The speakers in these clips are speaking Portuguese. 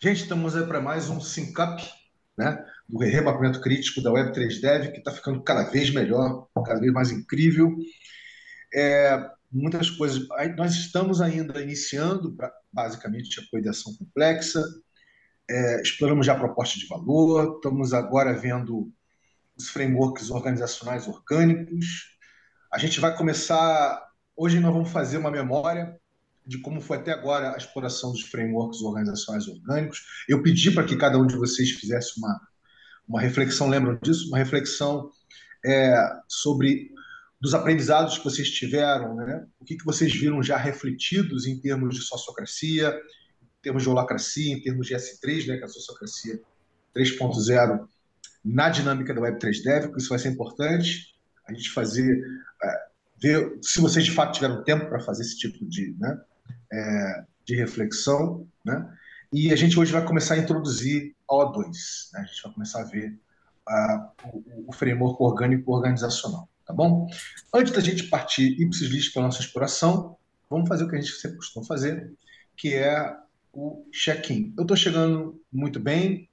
Gente, estamos aí para mais um Sync-up, né, do remapeamento crítico da Web3 Dev, que está ficando cada vez melhor, cada vez mais incrível. Muitas coisas. Nós estamos ainda iniciando, basicamente, a coeducação complexa, exploramos já a proposta de valor, estamos agora vendo os frameworks organizacionais orgânicos. A gente vai começar. Hoje nós vamos fazer uma memória de como foi até agora a exploração dos frameworks organizacionais orgânicos. Eu pedi para que cada um de vocês fizesse uma reflexão, lembram disso? Uma reflexão sobre dos aprendizados que vocês tiveram, né? O que vocês viram já refletidos em termos de sociocracia, em termos de holacracia, em termos de S3, né, que é a sociocracia 3.0, na dinâmica da Web3 Dev, porque isso vai ser importante, a gente fazer, ver se vocês de fato tiveram tempo para fazer esse tipo de reflexão, né? E a gente hoje vai começar a introduzir a O2, né? A gente vai começar a ver o framework orgânico organizacional, tá bom? Antes da gente partir ipsis list para a nossa exploração, vamos fazer o que a gente sempre costuma fazer, que é o check-in. Eu estou chegando muito bem,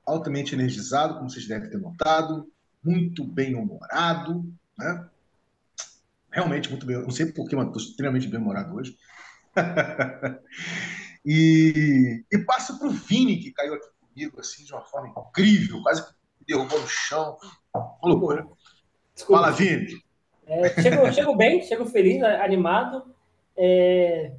altamente energizado, como vocês devem ter notado, muito bem humorado, né? Realmente muito bem. Não sei por que, mas estou extremamente bem humorado hoje. E passo para o Vini, que caiu aqui comigo assim, de uma forma incrível, quase que me derrubou no chão. Uma loucura. Desculpa, Fala, desculpa. Vini. Chego bem, chego feliz, animado, é,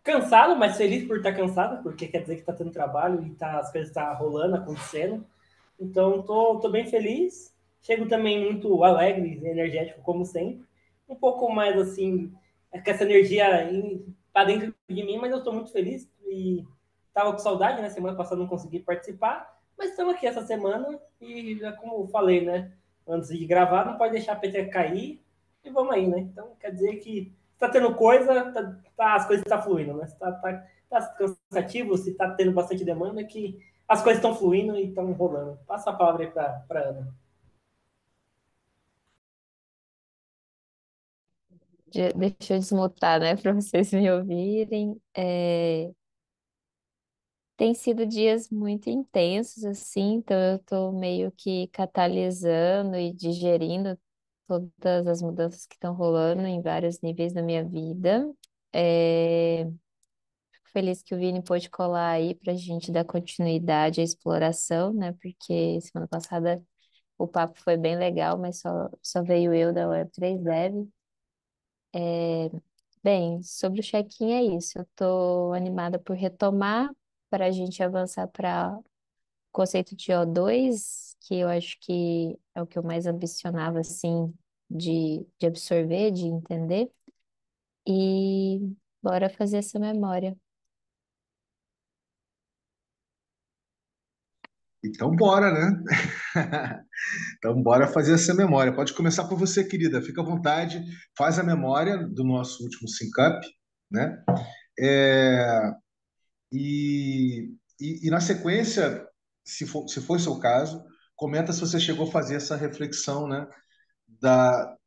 cansado, mas feliz por estar cansado, porque quer dizer que está tendo trabalho e as coisas estão rolando, acontecendo. Então, tô bem feliz. Chego também muito alegre, energético, como sempre. Um pouco mais assim, com essa energia para dentro de mim, mas eu estou muito feliz e estava com saudade, né? Semana passada não consegui participar, mas estamos aqui essa semana e, como eu falei, né? Antes de gravar, não pode deixar a peteca cair e vamos aí, né? Então, quer dizer que está tendo coisa, as coisas estão fluindo, né? Se tá cansativo, se está tendo bastante demanda, que as coisas estão fluindo e estão rolando. Passa a palavra aí para Ana. Deixa eu desmutar, né, para vocês me ouvirem. Tem sido dias muito intensos, assim, então eu estou meio que catalisando e digerindo todas as mudanças que estão rolando em vários níveis da minha vida. Fico feliz que o Vini pôde colar aí para a gente dar continuidade à exploração, né, porque semana passada o papo foi bem legal, mas só veio eu da Web3 Dev. Bem, sobre o check-in é isso. Eu estou animada por retomar para a gente avançar para o conceito de O2, que eu acho que é o que eu mais ambicionava, assim, de absorver, de entender. E bora fazer essa memória. Então, bora, né? Então, bora fazer essa memória. Pode começar por você, querida. Fica à vontade. Faz a memória do nosso último Sync-up, né? É, e na sequência, se for o seu caso, comenta se você chegou a fazer essa reflexão, né? Da,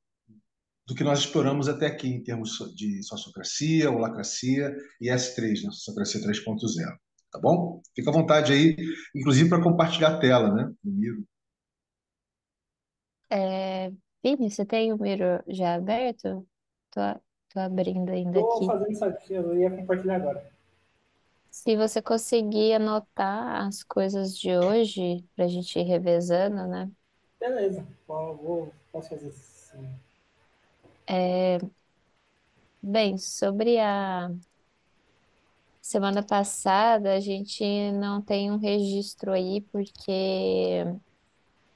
do que nós exploramos até aqui em termos de sociocracia, holacracia e S3, né? Sociocracia 3.0. Tá bom? Fica à vontade aí, inclusive para compartilhar a tela, né? Comigo. É, Vini, você tem o Miro já aberto? Tô, tô abrindo ainda Estou aqui. fazendo isso aqui, eu ia compartilhar agora. Se você conseguir anotar as coisas de hoje, para a gente ir revezando, né? Beleza, posso fazer assim. É, bem, sobre a semana passada, a gente não tem um registro aí, porque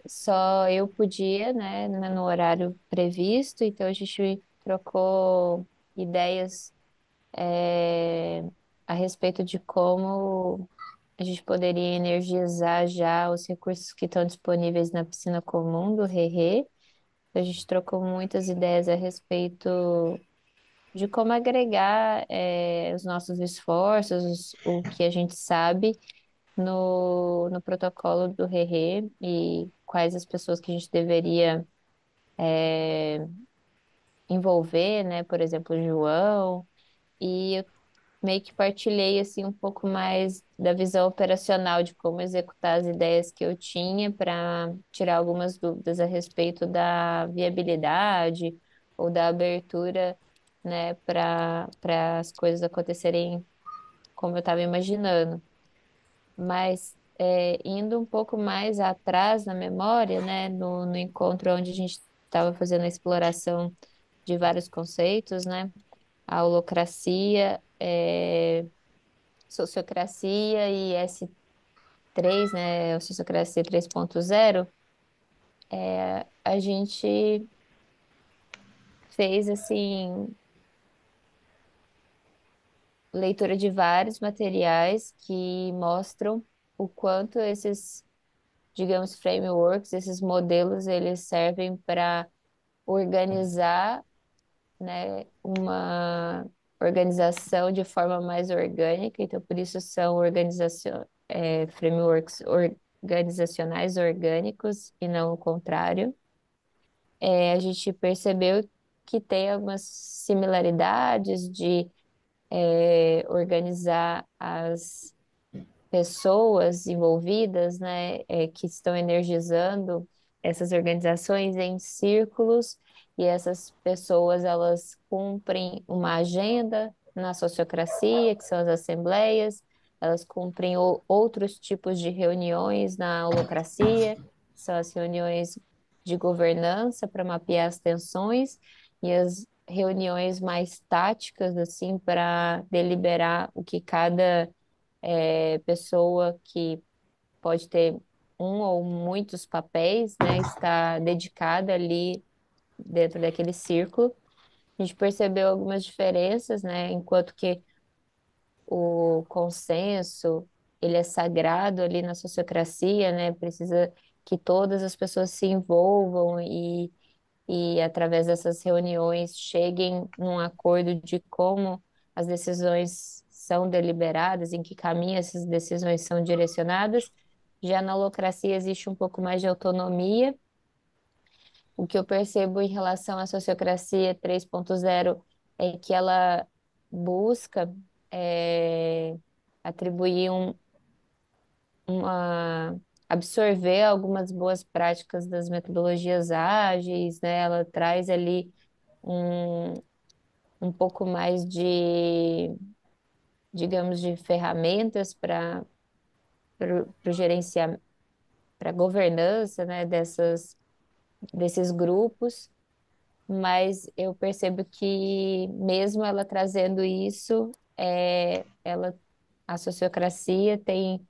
só eu podia, né, no horário previsto, então a gente trocou ideias, é, a respeito de como a gente poderia energizar já os recursos que estão disponíveis na piscina comum do Rerê. A gente trocou muitas ideias a respeito de como agregar os nossos esforços, o que a gente sabe no protocolo do Rerê e quais as pessoas que a gente deveria envolver, né? Por exemplo, o João. E eu meio que partilhei assim um pouco mais da visão operacional de como executar as ideias que eu tinha para tirar algumas dúvidas a respeito da viabilidade ou da abertura, né, para as coisas acontecerem como eu estava imaginando. Mas indo um pouco mais atrás na memória, né, no encontro onde a gente estava fazendo a exploração de vários conceitos, né, a holacracia, sociocracia e S3, né, a sociocracia 3.0, a gente fez assim leitura de vários materiais que mostram o quanto esses, digamos, frameworks, esses modelos, eles servem para organizar, né, uma organização de forma mais orgânica, então por isso são frameworks organizacionais orgânicos e não o contrário. A gente percebeu que tem algumas similaridades de organizar as pessoas envolvidas, né, que estão energizando essas organizações em círculos, e essas pessoas elas cumprem uma agenda na sociocracia, que são as assembleias, elas cumprem outros tipos de reuniões na holocracia, que são as reuniões de governança para mapear as tensões, e as reuniões mais táticas, assim, para deliberar o que cada pessoa que pode ter um ou muitos papéis, né, está dedicada ali dentro daquele círculo. A gente percebeu algumas diferenças, né, enquanto que o consenso, ele é sagrado ali na sociocracia, né, precisa que todas as pessoas se envolvam e através dessas reuniões cheguem num acordo de como as decisões são deliberadas, em que caminho essas decisões são direcionadas. Já na holacracia existe um pouco mais de autonomia. O que eu percebo em relação à sociocracia 3.0 é que ela busca é, atribuir uma absorver algumas boas práticas das metodologias ágeis, né? Ela traz ali um, um pouco mais de, digamos, de ferramentas para o gerenciamento, para a governança, né, desses grupos, mas eu percebo que mesmo ela trazendo isso, a sociocracia tem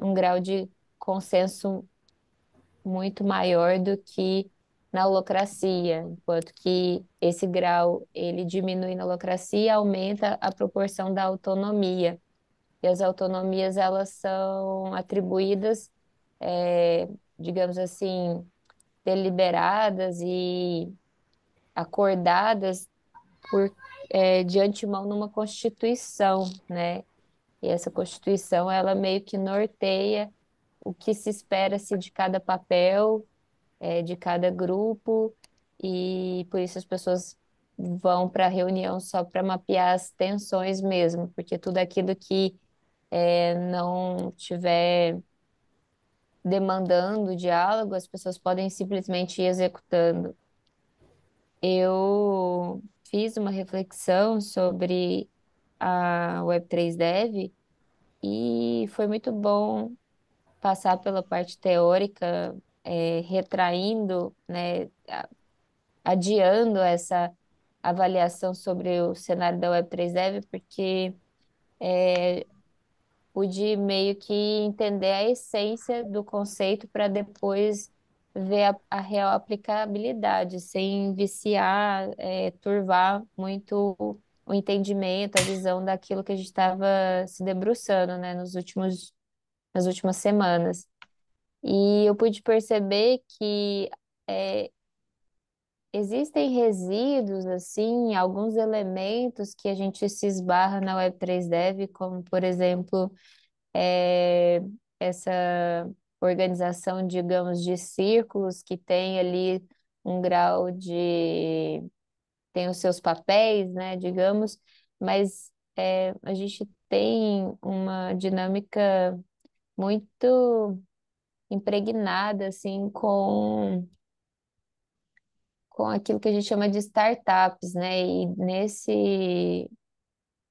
um grau de consenso muito maior do que na holacracia, enquanto que esse grau ele diminui na holacracia e aumenta a proporção da autonomia. E as autonomias elas são atribuídas, é, digamos assim, deliberadas e acordadas de antemão numa constituição, né? E essa constituição ela meio que norteia o que se espera-se de cada papel, de cada grupo, e por isso as pessoas vão para a reunião só para mapear as tensões mesmo, porque tudo aquilo que não tiver demandando diálogo, as pessoas podem simplesmente ir executando. Eu fiz uma reflexão sobre a Web3 Dev e foi muito bom passar pela parte teórica, retraindo, né, adiando essa avaliação sobre o cenário da Web3 Dev, porque pude meio que entender a essência do conceito para depois ver a real aplicabilidade, sem viciar, turvar muito o entendimento, a visão daquilo que a gente estava se debruçando, né, nas últimas semanas. E eu pude perceber que é, existem resíduos, assim, alguns elementos que a gente se esbarra na Web3 Dev, como, por exemplo, é, essa organização, digamos, de círculos que tem ali um grau de... tem os seus papéis, né, digamos, mas a gente tem uma dinâmica muito impregnada assim com aquilo que a gente chama de startups, né? E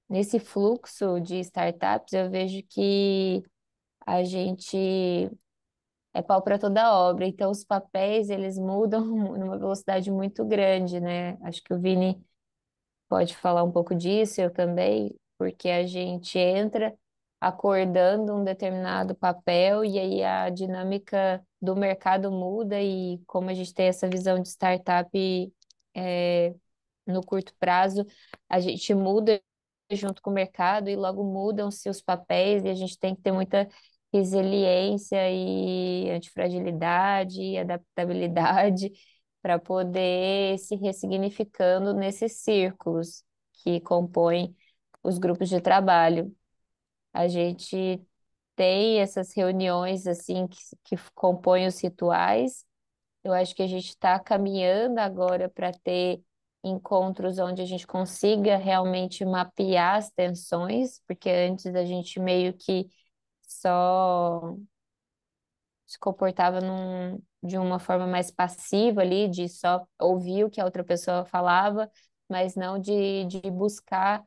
nesse fluxo de startups eu vejo que a gente é pau para toda obra, então os papéis eles mudam numa velocidade muito grande, né? Acho que o Vini pode falar um pouco disso, eu também, porque a gente entra acordando um determinado papel e aí a dinâmica do mercado muda e como a gente tem essa visão de startup é, no curto prazo, a gente muda junto com o mercado e logo mudam-se os papéis e a gente tem que ter muita resiliência e antifragilidade e adaptabilidade para poder se ressignificando nesses círculos que compõem os grupos de trabalho. A gente tem essas reuniões assim que compõem os rituais. Eu acho que a gente está caminhando agora para ter encontros onde a gente consiga realmente mapear as tensões, porque antes a gente meio que só se comportava de uma forma mais passiva ali, de só ouvir o que a outra pessoa falava, mas não de buscar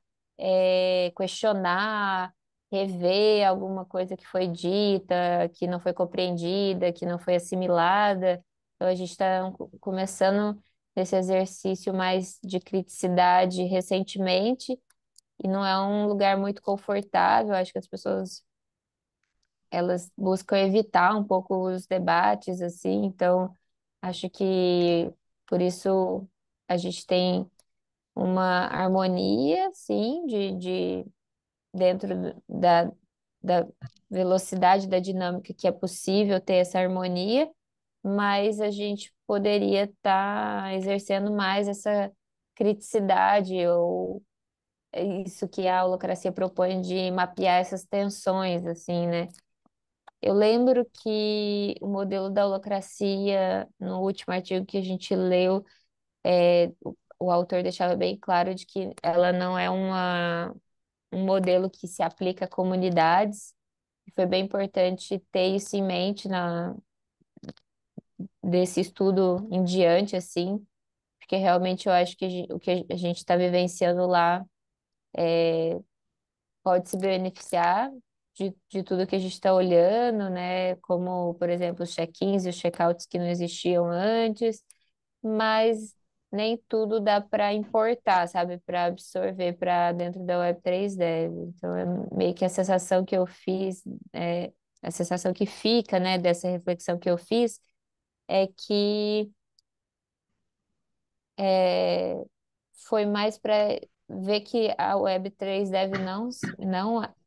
questionar, rever alguma coisa que foi dita, que não foi compreendida, que não foi assimilada. Então a gente está começando esse exercício mais de criticidade recentemente, e não é um lugar muito confortável. Acho que as pessoas elas buscam evitar um pouco os debates, assim, então acho que por isso a gente tem uma harmonia, sim, dentro da velocidade da dinâmica que é possível ter essa harmonia, mas a gente poderia estar exercendo mais essa criticidade ou isso que a holacracia propõe de mapear essas tensões, assim, né? Eu lembro que o modelo da holacracia, no último artigo que a gente leu, o autor deixava bem claro de que ela não é um modelo que se aplica a comunidades. Foi bem importante ter isso em mente desse estudo em diante, assim, porque realmente eu acho que o que a gente está vivenciando lá pode se beneficiar de tudo que a gente está olhando, né? Como, por exemplo, os check-ins e os check-outs que não existiam antes, mas nem tudo dá para importar, sabe? Para absorver para dentro da Web3 Dev. Então, é meio que a sensação que eu fiz, é, a sensação que fica, né, dessa reflexão que eu fiz, é que é, foi mais para ver que a Web3 Dev não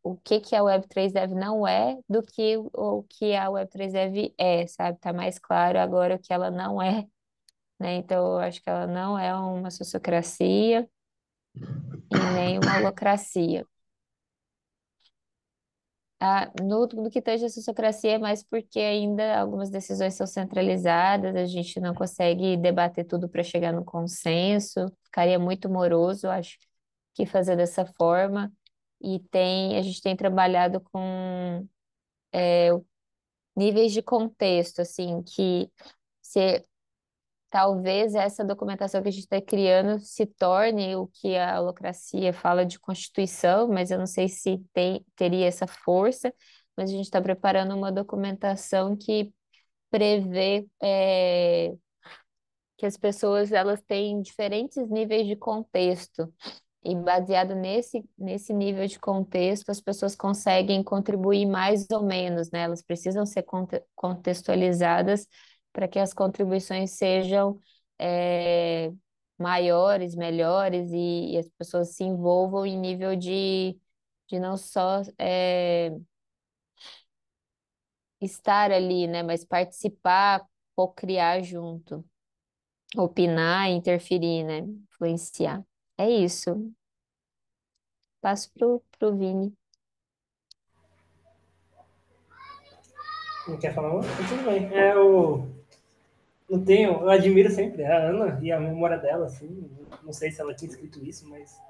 o que a Web3 Dev não é do que o que a Web3 Dev é, sabe? Tá mais claro agora o que ela não é, né? Então, eu acho que ela não é uma sociocracia e nem uma holacracia. No que tange a sociocracia é mais porque ainda algumas decisões são centralizadas, a gente não consegue debater tudo para chegar no consenso, ficaria muito moroso, acho, que fazer dessa forma. E a gente tem trabalhado com níveis de contexto, assim, que se talvez essa documentação que a gente está criando se torne o que a holacracia fala de Constituição, mas eu não sei se teria essa força, mas a gente está preparando uma documentação que prevê que as pessoas elas têm diferentes níveis de contexto. E baseado nesse nível de contexto, as pessoas conseguem contribuir mais ou menos, né? Elas precisam ser contextualizadas para que as contribuições sejam é, maiores, melhores e as pessoas se envolvam em nível de não só estar ali, né? Mas participar, co-criar junto, opinar, interferir, né? Influenciar. É isso. Passo pro Vini. Não quer falar mais? Tudo bem. Eu admiro sempre a Ana e a memória dela, assim. Não sei se ela tinha escrito isso, mas.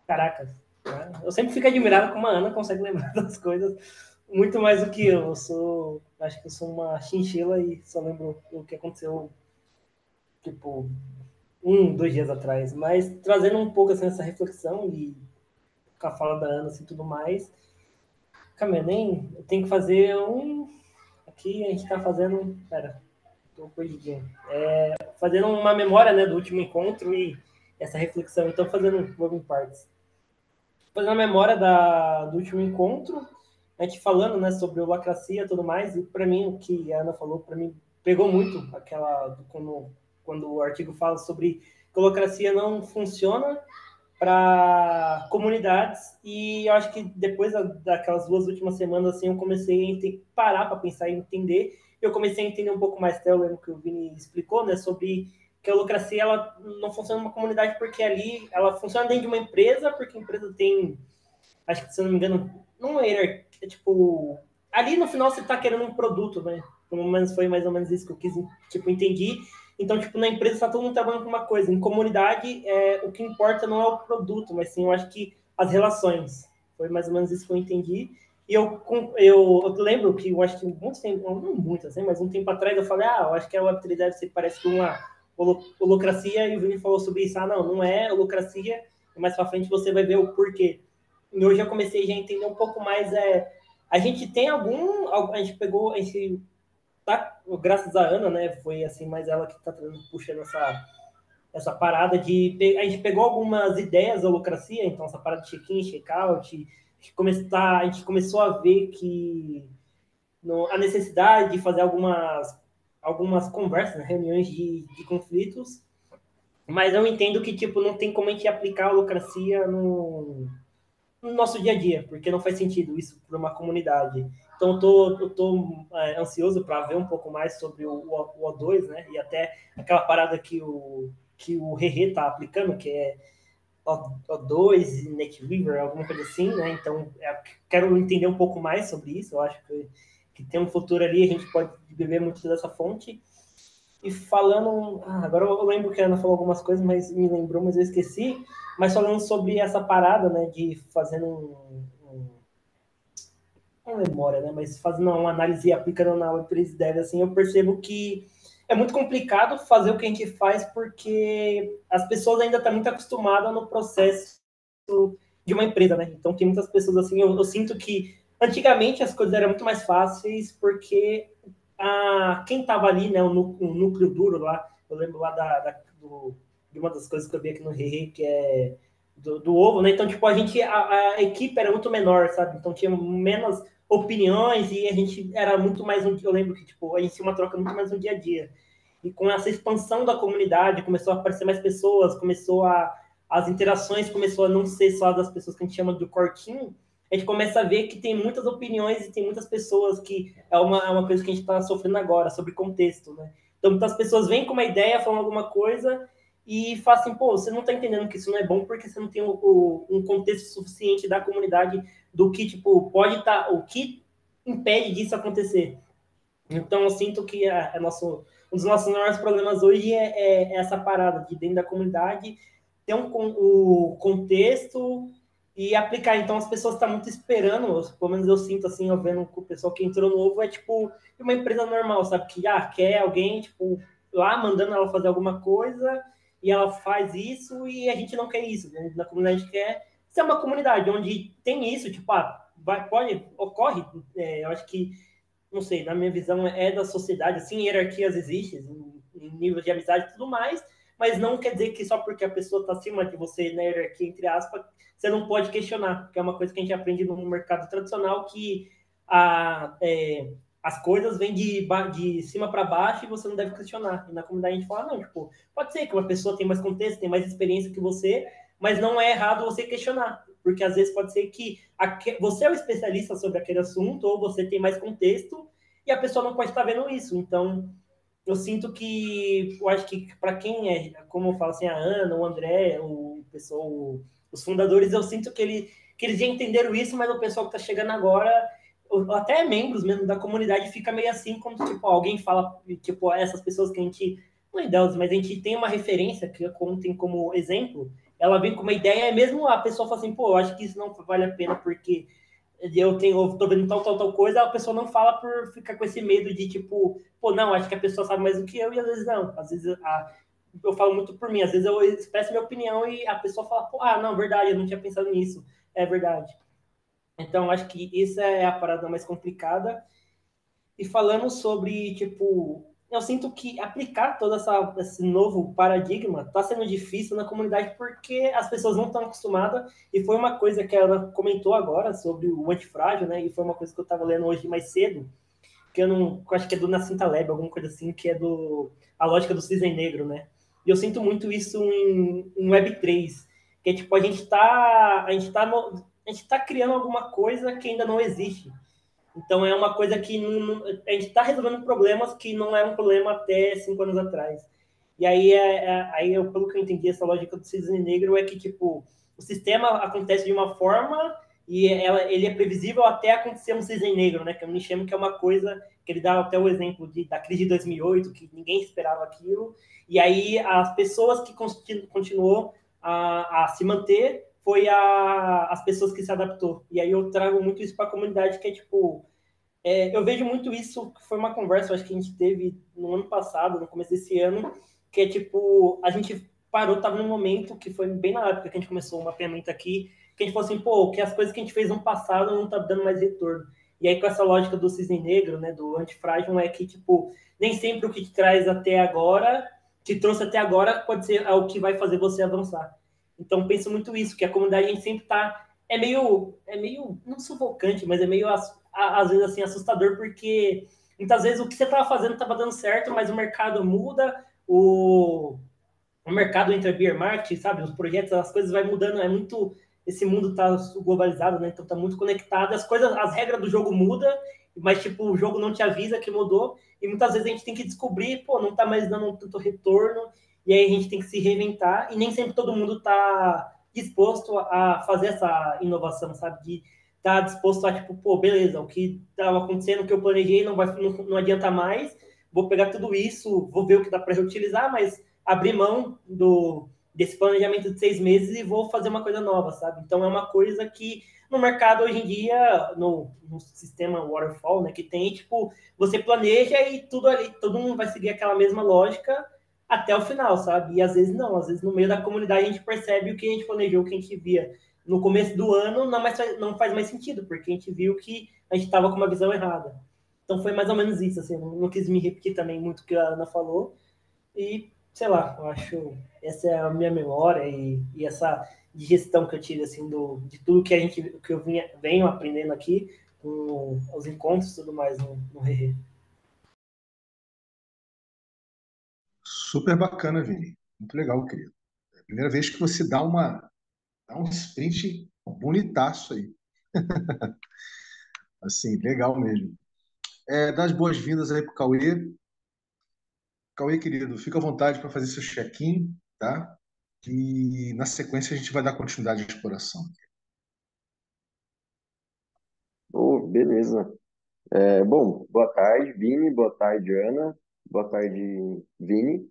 Caracas. né? Eu sempre fico admirado como a Ana consegue lembrar das coisas muito mais do que eu. Acho que eu sou uma chinchila e só lembro o que aconteceu, tipo, 2 dias atrás. Mas trazendo um pouco assim, essa reflexão e com a fala da Ana e assim, tudo mais, Camenem, eu tenho que fazer um. Aqui a gente está fazendo. Pera, tô perdidinho. Fazendo uma memória, né, do último encontro e essa reflexão. Então, vou em partes. Fazendo a memória do último encontro, a gente falando, né, sobre holacracia e tudo mais, e para mim, o que a Ana falou, para mim, pegou muito quando o artigo fala sobre que a holacracia não funciona para comunidades, e eu acho que depois daquelas 2 últimas semanas, assim, eu comecei a ter que parar para pensar e entender. Eu comecei a entender um pouco mais, até eu lembro que o Vini explicou, né, sobre que a holacracia ela não funciona numa comunidade porque ali ela funciona dentro de uma empresa, porque a empresa tem, acho que se eu não me engano, não é tipo, ali no final você está querendo um produto, né? Pelo menos foi mais ou menos isso que eu quis, tipo, entendi. Então, tipo, na empresa está todo mundo trabalhando com uma coisa. Em comunidade, o que importa não é o produto, mas sim, eu acho que as relações. Foi mais ou menos isso que eu entendi. E eu lembro que eu acho que muito tempo, não muito assim, mas um tempo atrás eu falei, eu acho que a Web3 deve ser, parece que uma holocracia, e o Vini falou sobre isso. Não é holocracia, mais para frente você vai ver o porquê. E hoje eu comecei já a entender um pouco mais. A gente tem a gente pegou, a gente tá, graças a Ana, né? Foi assim, mais ela que está puxando essa parada a gente pegou algumas ideias da holacracia, então essa parada de check-in, check-out, a gente começou a ver que a necessidade de fazer algumas conversas, né, reuniões de conflitos, mas eu entendo que tipo não tem como a gente aplicar a holacracia no nosso dia a dia, porque não faz sentido isso para uma comunidade. Então, eu tô ansioso para ver um pouco mais sobre o O2, né? E até aquela parada que o Rerê tá aplicando, que é O2, NetWeaver, alguma coisa assim, né? Então, quero entender um pouco mais sobre isso. Eu acho que tem um futuro ali, a gente pode beber muito dessa fonte. E falando. Agora eu lembro que a Ana falou algumas coisas, mas me lembrou, mas eu esqueci. Mas falando sobre essa parada, né, de fazendo uma memória, né, mas fazendo uma análise e aplicando na Web3 Dev, assim, eu percebo que é muito complicado fazer o que a gente faz porque as pessoas ainda estão muito acostumadas no processo de uma empresa, né? Então tem muitas pessoas assim, eu sinto que antigamente as coisas eram muito mais fáceis porque quem estava ali, né, o núcleo duro lá, eu lembro lá de uma das coisas que eu vi aqui no Rei, que é do ovo, né? Então, tipo, a equipe era muito menor, sabe? Então tinha menos opiniões e a gente era muito mais eu lembro que, tipo, a gente tinha uma troca muito mais no dia a dia. E com essa expansão da comunidade, começou a aparecer mais pessoas, as interações começou a não ser só das pessoas que a gente chama do core team, a gente começa a ver que tem muitas opiniões e tem muitas pessoas que é uma coisa que a gente está sofrendo agora, sobre contexto, né? Então, muitas pessoas vêm com uma ideia, falam alguma coisa e falam assim, pô, você não está entendendo que isso não é bom porque você não tem um contexto suficiente da comunidade do que, tipo, pode estar, o que impede disso acontecer. Então, eu sinto que um dos nossos maiores problemas hoje é essa parada de dentro da comunidade ter o contexto e aplicar. Então, as pessoas estão muito esperando, pelo menos eu sinto assim, eu vendo que o pessoal que entrou novo é tipo uma empresa normal, sabe? Que quer alguém, tipo, lá mandando ela fazer alguma coisa e ela faz isso e a gente não quer isso. Né? Na comunidade a gente quer ser uma comunidade onde tem isso, tipo, ocorre. Eu acho que não sei, na minha visão é da sociedade, assim, hierarquias existem, em nível de amizade e tudo mais, mas não quer dizer que só porque a pessoa está acima de você na hierarquia, entre aspas, você não pode questionar, porque é uma coisa que a gente aprende no mercado tradicional, que as coisas vêm de cima para baixo e você não deve questionar. E na comunidade a gente fala, não, tipo, pode ser que uma pessoa tenha mais contexto, tem mais experiência que você, mas não é errado você questionar, porque às vezes pode ser que você é o especialista sobre aquele assunto, ou você tem mais contexto, e a pessoa não pode estar vendo isso. Então, eu sinto que, eu acho que para quem como eu falo assim, a Ana, o André, o pessoal, os fundadores, eu sinto que eles já entenderam isso, mas o pessoal que está chegando agora, até membros mesmo da comunidade, fica meio assim, quando tipo, alguém fala, tipo, essas pessoas que a gente, não é delas, mas a gente tem uma referência que tem como exemplo, ela vem com uma ideia, e mesmo a pessoa fala assim, pô, eu acho que isso não vale a pena porque eu tô vendo tal coisa, a pessoa não fala por ficar com esse medo de tipo, pô, não, acho que a pessoa sabe mais do que eu, e às vezes não. Às vezes eu falo muito por mim, às vezes eu expresso minha opinião e a pessoa fala, pô, não, verdade, eu não tinha pensado nisso, é verdade. Então, acho que isso é a parada mais complicada. E falando sobre, tipo, eu sinto que aplicar esse novo paradigma está sendo difícil na comunidade porque as pessoas não estão acostumadas. E foi uma coisa que ela comentou agora sobre o antifrágil, né? E foi uma coisa que eu estava lendo hoje mais cedo, que eu acho que é do Nassim Taleb, alguma coisa assim, que é do a lógica do cisne negro, né? E eu sinto muito isso em Web3, que é tipo, a gente tá criando alguma coisa que ainda não existe. Então é uma coisa que a gente está resolvendo problemas que não é um problema até 5 anos atrás. E aí, pelo que eu entendi, essa lógica do cisne negro é que tipo o sistema acontece de uma forma e ele é previsível até acontecer um cisne negro, né? Que eu me chamo que é uma coisa que ele dá até o exemplo da crise de 2008, que ninguém esperava aquilo. E aí as pessoas que continuou a se manter foi as pessoas que se adaptou. E aí eu trago muito isso para a comunidade, que é tipo, eu vejo muito isso, que foi uma conversa, acho que a gente teve no ano passado, no começo desse ano, que é tipo, a gente parou, tava num momento que foi bem na época que a gente começou o mapeamento aqui, que a gente falou assim, pô, que as coisas que a gente fez no passado não tá dando mais retorno. E aí com essa lógica do cisne negro, né, do antifrágil, é que, tipo, nem sempre o que te traz até agora, te trouxe até agora, pode ser o que vai fazer você avançar. Então penso muito isso, que a comunidade a gente sempre tá é meio não sufocante, mas é meio às vezes assim assustador porque muitas vezes o que você estava fazendo estava dando certo, mas o mercado muda, o mercado entra bear market, sabe? Os projetos, as coisas vai mudando, é muito esse mundo tá globalizado, né? Então tá muito conectado, as regras do jogo mudam, mas tipo, o jogo não te avisa que mudou e muitas vezes a gente tem que descobrir, pô, não tá mais dando tanto retorno e aí a gente tem que se reinventar e nem sempre todo mundo tá disposto a fazer essa inovação, sabe? De tá disposto a tipo, pô, beleza, o que estava acontecendo, o que eu planejei não adianta mais, vou pegar tudo isso, vou ver o que dá para reutilizar, mas abrir mão desse planejamento de 6 meses e vou fazer uma coisa nova, sabe? Então é uma coisa que no mercado hoje em dia, no sistema waterfall, né, que tem, tipo, você planeja e tudo ali, todo mundo vai seguir aquela mesma lógica até o final, sabe? E às vezes não, às vezes no meio da comunidade a gente percebe o que a gente planejou, o que a gente via no começo do ano não faz mais sentido, porque a gente viu que a gente estava com uma visão errada. Então foi mais ou menos isso, assim, não quis me repetir também muito o que a Ana falou, e, sei lá, eu acho essa é a minha memória e essa digestão que eu tive, assim, de tudo que eu venho aprendendo aqui com os encontros e tudo mais no Rê. Super bacana, Vini. Muito legal, querido. É a primeira vez que você dá um sprint bonitaço aí. Assim, legal mesmo. Dá as boas-vindas aí pro Cauê. Cauê, querido, fica à vontade para fazer seu check-in, tá? E na sequência a gente vai dar continuidade à exploração. Oh, beleza. Bom, boa tarde, Vini, boa tarde, Ana, boa tarde, Vini.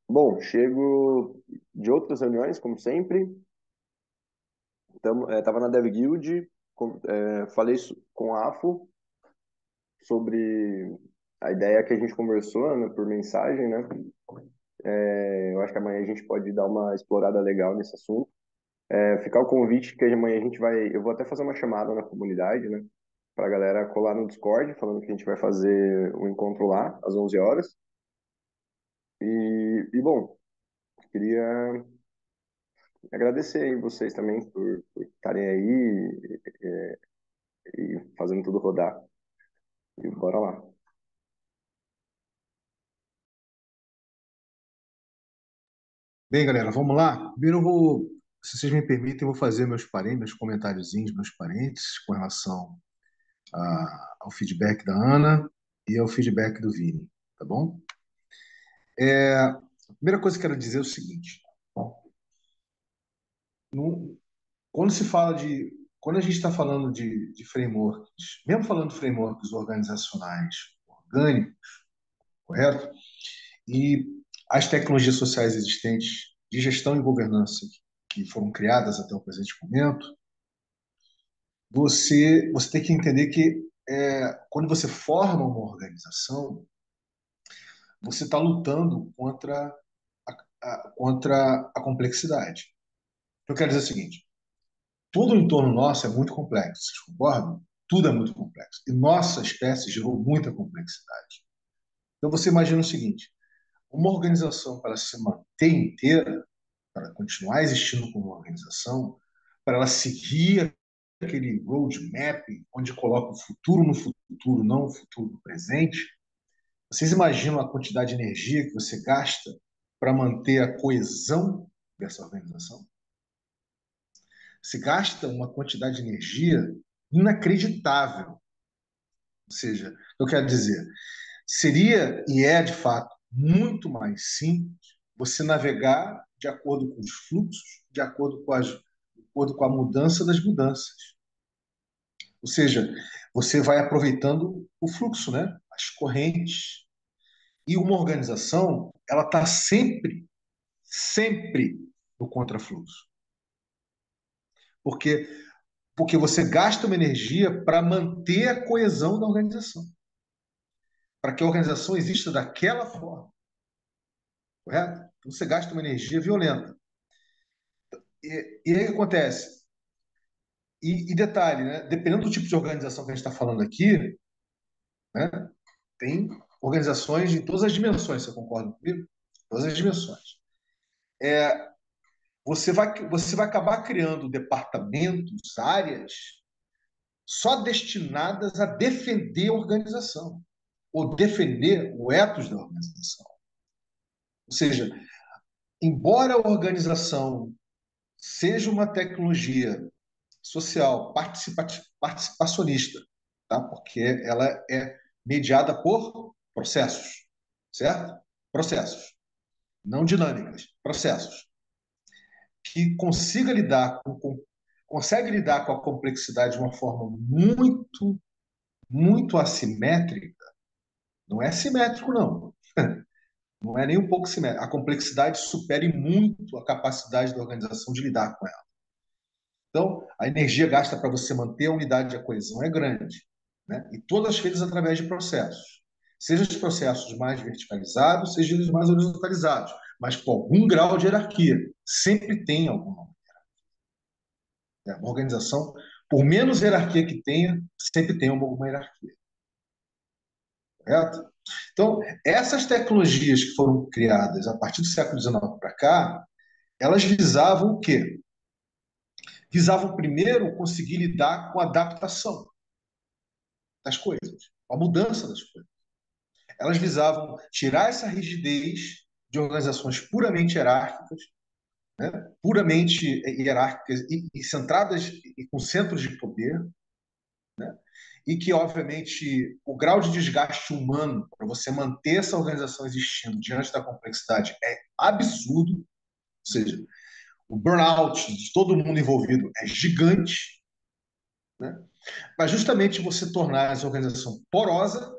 Bom, chego de outras reuniões, como sempre. Tava na Dev Guild, falei com a AFO sobre a ideia que a gente conversou, né, por mensagem, né? Eu acho que amanhã a gente pode dar uma explorada legal nesse assunto. Ficar o convite que amanhã eu vou até fazer uma chamada na comunidade, né? Para a galera colar no Discord, falando que a gente vai fazer um encontro lá às 11 horas. Bom, queria agradecer aí vocês também por estarem aí e fazendo tudo rodar. E bora lá. Bem, galera, vamos lá? Primeiro se vocês me permitem, eu vou fazer meus comentáriozinhos, meus parênteses com relação ao feedback da Ana e ao feedback do Vini, tá bom? A primeira coisa que eu quero dizer é o seguinte: no- quando se fala quando a gente está falando de frameworks, mesmo falando de frameworks organizacionais orgânicos, correto? E as tecnologias sociais existentes de gestão e governança que foram criadas até o presente momento, você tem que entender que quando você forma uma organização, você está lutando contra a complexidade. Eu quero dizer o seguinte: tudo em torno nosso é muito complexo, vocês concordam? Tudo é muito complexo. E nossa espécie gerou muita complexidade. Então você imagina o seguinte: uma organização, para se manter inteira, para continuar existindo como organização, para ela seguir aquele roadmap onde coloca o futuro no futuro, não o futuro no presente, vocês imaginam a quantidade de energia que você gasta para manter a coesão dessa organização? Se gasta uma quantidade de energia inacreditável. Ou seja, eu quero dizer, seria e é de fato muito mais simples você navegar de acordo com os fluxos, de acordo com a mudança das mudanças. Ou seja, você vai aproveitando o fluxo, né? As correntes. E uma organização, ela está sempre no contrafluxo. Porque você gasta uma energia para manter a coesão da organização, para que a organização exista daquela forma, correto? Então você gasta uma energia violenta. E aí o que acontece? E detalhe, né? Dependendo do tipo de organização que a gente está falando aqui, né? Tem organizações de todas as dimensões, você concorda comigo? Todas as dimensões. Você vai acabar criando departamentos, áreas, só destinadas a defender a organização, ou defender o ethos da organização. Ou seja, embora a organização seja uma tecnologia social, participacionista, tá? Porque ela é mediada por processos, certo? Processos, não dinâmicas, processos, que consegue lidar com a complexidade de uma forma muito, muito assimétrica. Não é simétrico, não. Não é nem um pouco simétrico. A complexidade supera muito a capacidade da organização de lidar com ela. Então, a energia gasta para você manter a unidade e a coesão é grande, né? E todas feitas através de processos. Seja os processos mais verticalizados, seja os mais horizontalizados, mas com algum grau de hierarquia. Sempre tem alguma. Uma organização, por menos hierarquia que tenha, sempre tem alguma hierarquia. Correto? Então, essas tecnologias que foram criadas a partir do século XIX para cá, elas visavam o quê? Visavam primeiro conseguir lidar com a adaptação das coisas, com a mudança das coisas. Elas visavam tirar essa rigidez de organizações puramente hierárquicas, né? Puramente hierárquicas e centradas e com centros de poder, né? E que, obviamente, o grau de desgaste humano para você manter essa organização existindo diante da complexidade é absurdo. Ou seja, o burnout de todo mundo envolvido é gigante, né? Mas justamente você tornar essa organização porosa,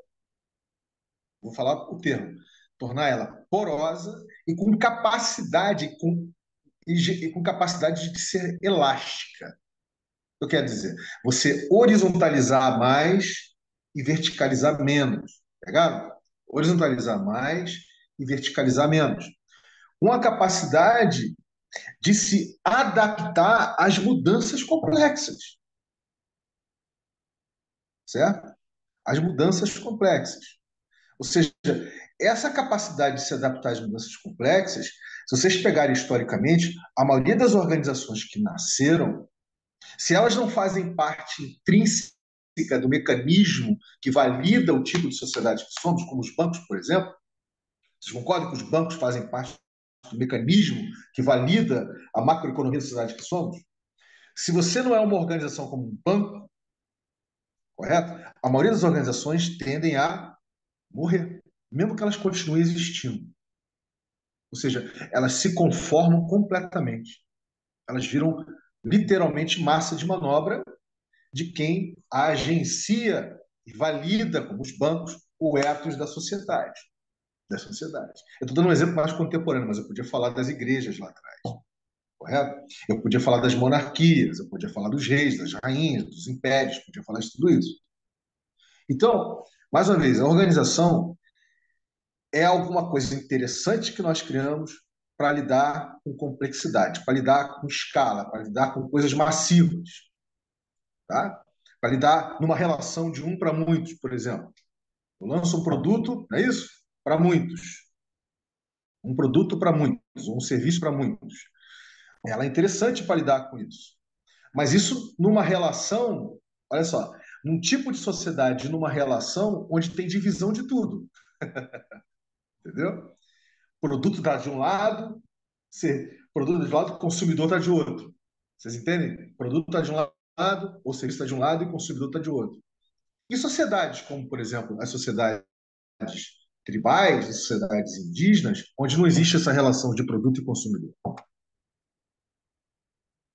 vou falar o termo, tornar ela porosa e com capacidade, e com capacidade de ser elástica. Eu quero dizer, você horizontalizar mais e verticalizar menos. Pegaram? Horizontalizar mais e verticalizar menos. Com a capacidade de se adaptar às mudanças complexas. Certo? As mudanças complexas. Ou seja, essa capacidade de se adaptar às mudanças complexas, se vocês pegarem historicamente, a maioria das organizações que nasceram, se elas não fazem parte intrínseca do mecanismo que valida o tipo de sociedade que somos, como os bancos, por exemplo, vocês concordam que os bancos fazem parte do mecanismo que valida a macroeconomia da sociedade que somos? Se você não é uma organização como um banco, correto? A maioria das organizações tendem a morrer, mesmo que elas continuem existindo. Ou seja, elas se conformam completamente. Elas viram literalmente massa de manobra de quem agencia e valida, como os bancos, o ethos da sociedade. das sociedades. Eu estou dando um exemplo mais contemporâneo, mas eu podia falar das igrejas lá atrás, correto? Eu podia falar das monarquias, eu podia falar dos reis, das rainhas, dos impérios, podia falar de tudo isso. Então, mais uma vez, a organização é alguma coisa interessante que nós criamos para lidar com complexidade, para lidar com escala, para lidar com coisas massivas, tá? Para lidar numa relação de um para muitos, por exemplo. Eu lanço um produto, não é isso? Para muitos. Um produto para muitos, um serviço para muitos. Ela é interessante para lidar com isso. Mas isso numa relação, olha só, num tipo de sociedade, numa relação onde tem divisão de tudo, entendeu? O produto está de um lado, produto está de um lado, o consumidor está de outro. Vocês entendem? O produto está de um lado, o serviço está de um lado e o consumidor está de outro. E sociedades como, por exemplo, as sociedades tribais, as sociedades indígenas, onde não existe essa relação de produto e consumidor.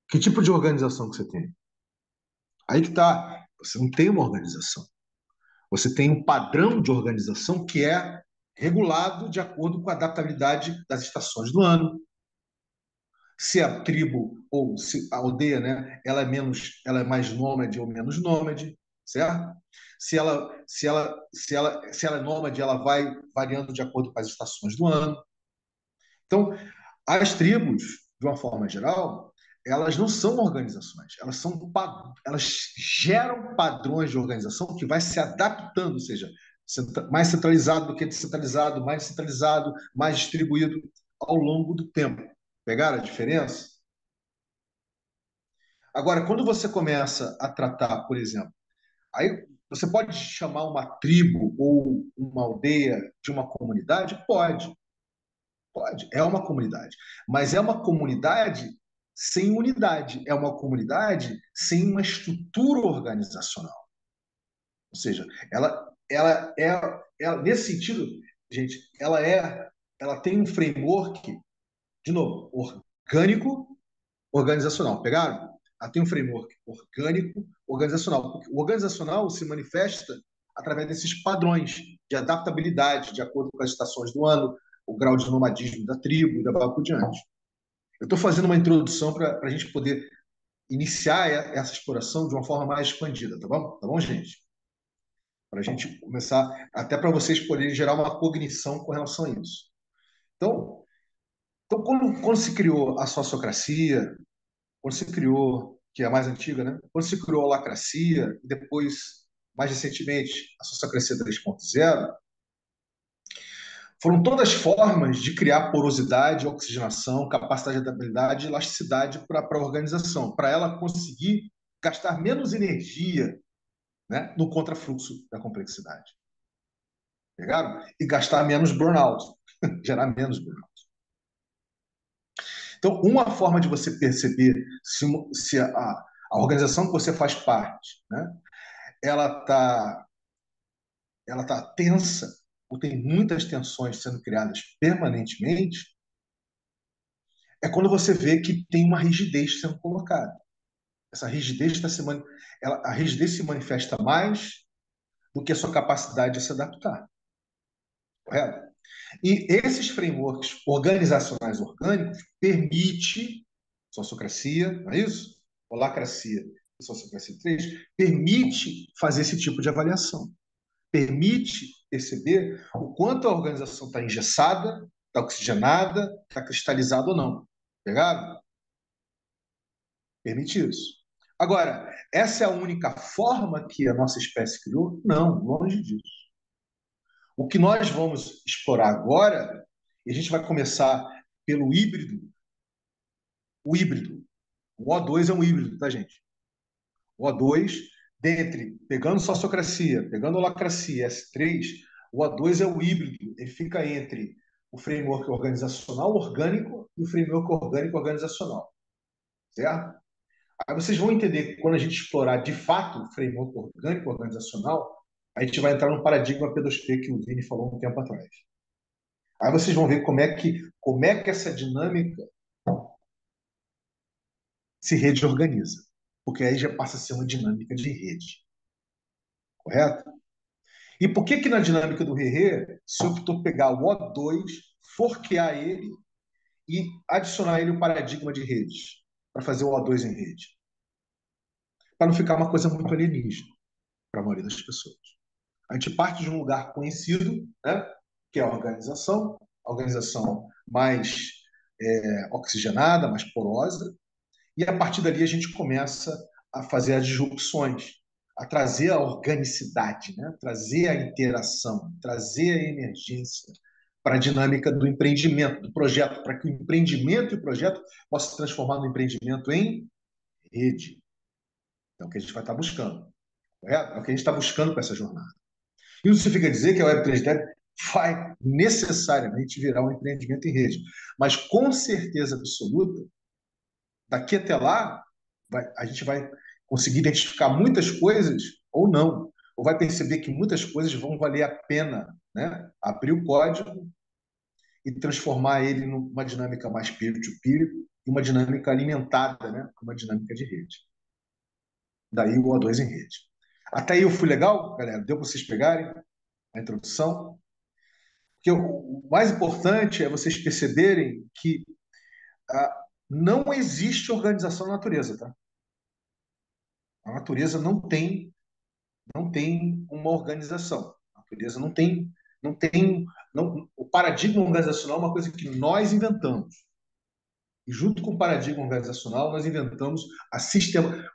Que tipo de organização que você tem? Aí que está. Você não tem uma organização. Você tem um padrão de organização que é regulado de acordo com a adaptabilidade das estações do ano. Se a tribo ou se a aldeia, né, ela é mais nômade ou menos nômade, certo? Se ela é nômade, ela vai variando de acordo com as estações do ano. Então, as tribos, de uma forma geral, elas não são organizações, elas geram padrões de organização que vai se adaptando, ou seja, mais centralizado do que descentralizado, mais descentralizado, mais distribuído ao longo do tempo. Pegaram a diferença? Agora, quando você começa a tratar, por exemplo, aí você pode chamar uma tribo ou uma aldeia de uma comunidade? Pode. Pode, é uma comunidade. Mas é uma comunidade sem unidade, é uma comunidade sem uma estrutura organizacional. Ou seja, nesse sentido, gente, ela tem um framework, de novo, orgânico, organizacional. Pegaram? Ela tem um framework orgânico, organizacional. Porque o organizacional se manifesta através desses padrões de adaptabilidade, de acordo com as estações do ano, o grau de nomadismo da tribo e da por diante. Eu estou fazendo uma introdução para a gente poder iniciar essa exploração de uma forma mais expandida, tá bom? Tá bom, gente? Para a gente começar, até para vocês poderem gerar uma cognição com relação a isso. Então quando se criou a sociocracia, quando se criou, que é a mais antiga, né? Quando se criou a holacracia, e depois, mais recentemente, a sociocracia 3.0, foram todas formas de criar porosidade, oxigenação, capacidade de adaptabilidade e elasticidade para a organização, para ela conseguir gastar menos energia, né, no contrafluxo da complexidade. Pegaram? E gastar menos burnout, gerar menos burnout. Então, uma forma de você perceber se a organização que você faz parte, né, ela tá tensa, ou tem muitas tensões sendo criadas permanentemente, é quando você vê que tem uma rigidez sendo colocada. Essa rigidez a rigidez se manifesta mais do que a sua capacidade de se adaptar. Correto? E esses frameworks organizacionais orgânicos permite sociocracia, não é isso? Holacracia e sociocracia 3 permite fazer esse tipo de avaliação. Permite perceber o quanto a organização está engessada, está oxigenada, está cristalizada ou não. Pegado? Permite isso. Agora, essa é a única forma que a nossa espécie criou? Não, longe disso. O que nós vamos explorar agora, e a gente vai começar pelo híbrido, o híbrido. O O2 é um híbrido, tá, gente? O O2, pegando sociocracia, pegando holacracia, S3, o O2 é o híbrido, ele fica entre o framework organizacional orgânico e o framework orgânico organizacional, certo? Aí vocês vão entender que quando a gente explorar de fato o framework orgânico organizacional, a gente vai entrar no paradigma P2P que o Vini falou um tempo atrás. Aí vocês vão ver como é que essa dinâmica se rede organiza. Porque aí já passa a ser uma dinâmica de rede. Correto? E por que na dinâmica do Rerê se optou por pegar o O2, forquear ele e adicionar ele o paradigma de redes, para fazer o O2 em rede? Para não ficar uma coisa muito alienígena para a maioria das pessoas. A gente parte de um lugar conhecido, né, que é a organização mais oxigenada, mais porosa, e a partir dali a gente começa a fazer as disrupções, a trazer a organicidade, né, trazer a interação, trazer a emergência para a dinâmica do empreendimento, do projeto, para que o empreendimento e o projeto possam se transformar no empreendimento em rede. É o que a gente vai estar buscando, correto? É o que a gente está buscando com essa jornada. Isso significa dizer que a Web3 vai necessariamente virar um empreendimento em rede. Mas, com certeza absoluta, daqui até lá, a gente vai conseguir identificar muitas coisas ou não. Ou vai perceber que muitas coisas vão valer a pena, né? Abrir o código e transformar ele numa dinâmica mais peer-to-peer e uma dinâmica alimentada, né? Uma dinâmica de rede. Daí o O2 em rede. Até aí eu fui legal, galera? Deu para vocês pegarem a introdução? Porque o mais importante é vocês perceberem que não existe organização na natureza, tá? A natureza não tem uma organização. A natureza não, o paradigma organizacional é uma coisa que nós inventamos. E junto com o paradigma organizacional, nós inventamos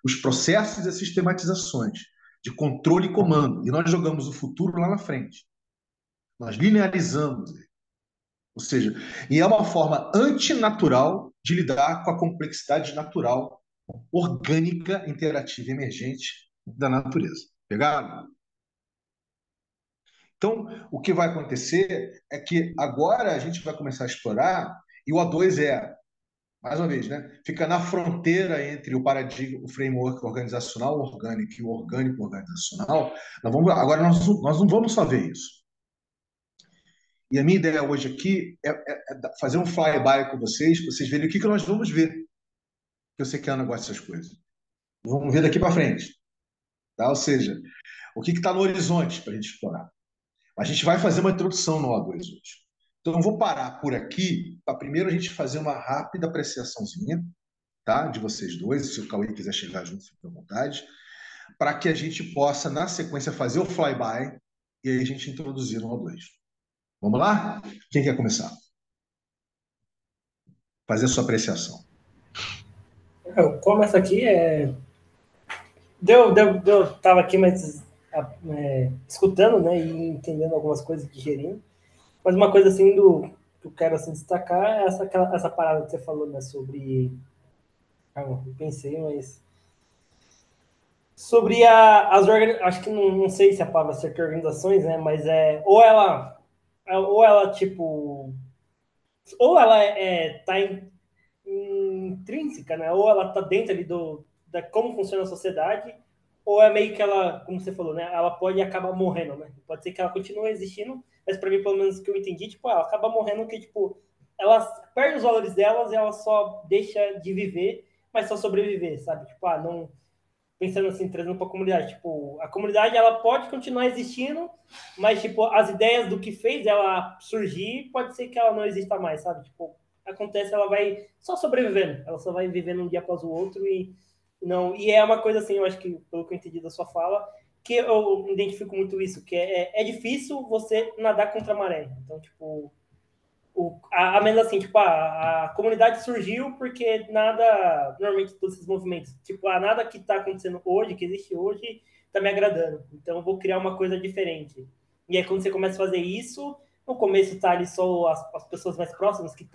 os processos e as sistematizações de controle e comando. E nós jogamos o futuro lá na frente. Nós linearizamos. Ou seja, e é uma forma antinatural de lidar com a complexidade natural, orgânica, interativa e emergente da natureza. Pegaram? Então, o que vai acontecer é que agora a gente vai começar a explorar, e o A2 mais uma vez, né, fica na fronteira entre o paradigma, o framework organizacional orgânico e o orgânico organizacional. Agora, nós não vamos só ver isso. E a minha ideia hoje aqui é fazer um flyby com vocês, para vocês verem o que nós vamos ver. Que eu sei que a Ana gosta dessas coisas. Vamos ver daqui para frente. Tá? Ou seja, o que está no horizonte para a gente explorar. A gente vai fazer uma introdução no O2 hoje. Então, eu vou parar por aqui para primeiro a gente fazer uma rápida apreciaçãozinha, tá? De vocês dois. Se o Cauê quiser chegar junto, fique à vontade. Para que a gente possa, na sequência, fazer o flyby e aí a gente introduzir no O2. Vamos lá? Quem quer começar? Fazer a sua apreciação. Como essa aqui tava aqui, mas escutando, né, e entendendo algumas coisas, digerindo. Mas uma coisa assim que eu quero assim, destacar é essa parada que você falou, né, sobre... eu pensei, mas... Sobre as organizações, acho que não sei se a palavra certa organizações, né, mas ou ela, tipo... Ou ela tá intrínseca, né? Ou ela tá dentro ali da como funciona a sociedade, ou é meio que ela, como você falou, né? Ela pode acabar morrendo, né? Pode ser que ela continue existindo, mas para mim, pelo menos que eu entendi, tipo, ela acaba morrendo porque, tipo, ela perde os valores delas e ela só deixa de viver, mas só sobreviver, sabe? Tipo, não pensando assim, trazendo para a comunidade, tipo, a comunidade ela pode continuar existindo, mas tipo, as ideias do que fez ela surgir, pode ser que ela não exista mais, sabe? Tipo, acontece, ela vai só sobrevivendo, ela só vai vivendo um dia após o outro e é uma coisa assim, eu acho que pelo que eu entendi da sua fala, que eu identifico muito isso, que é difícil você nadar contra a maré. Então, tipo, a menos assim, tipo, a comunidade surgiu porque nada, normalmente todos esses movimentos, tipo, nada que está acontecendo hoje, que existe hoje, está me agradando. Então, eu vou criar uma coisa diferente. E aí, quando você começa a fazer isso, no começo tá ali só as pessoas mais próximas que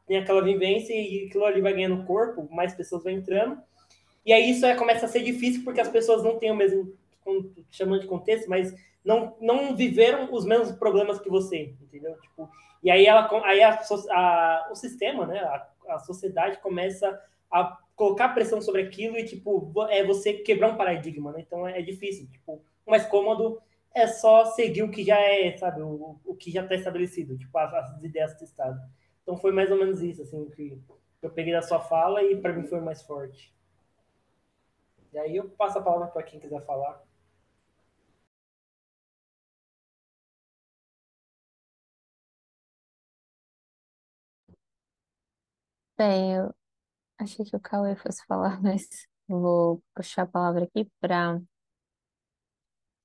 tem aquela vivência e aquilo ali vai ganhando corpo, mais pessoas vão entrando. E aí isso começa a ser difícil porque as pessoas não têm o mesmo, chamando de contexto, mas não viveram os mesmos problemas que você, entendeu? Tipo, e aí, o sistema, né, a sociedade começa a colocar pressão sobre aquilo e, tipo, você quebrar um paradigma, né? Então é difícil. Tipo, o mais cômodo é só seguir o que já sabe, o que já está estabelecido, tipo, as ideias testadas. Então foi mais ou menos isso, assim, que eu peguei da sua fala e para mim foi mais forte. E aí eu passo a palavra para quem quiser falar. Bem, eu achei que o Cauê fosse falar, mas vou puxar a palavra aqui para.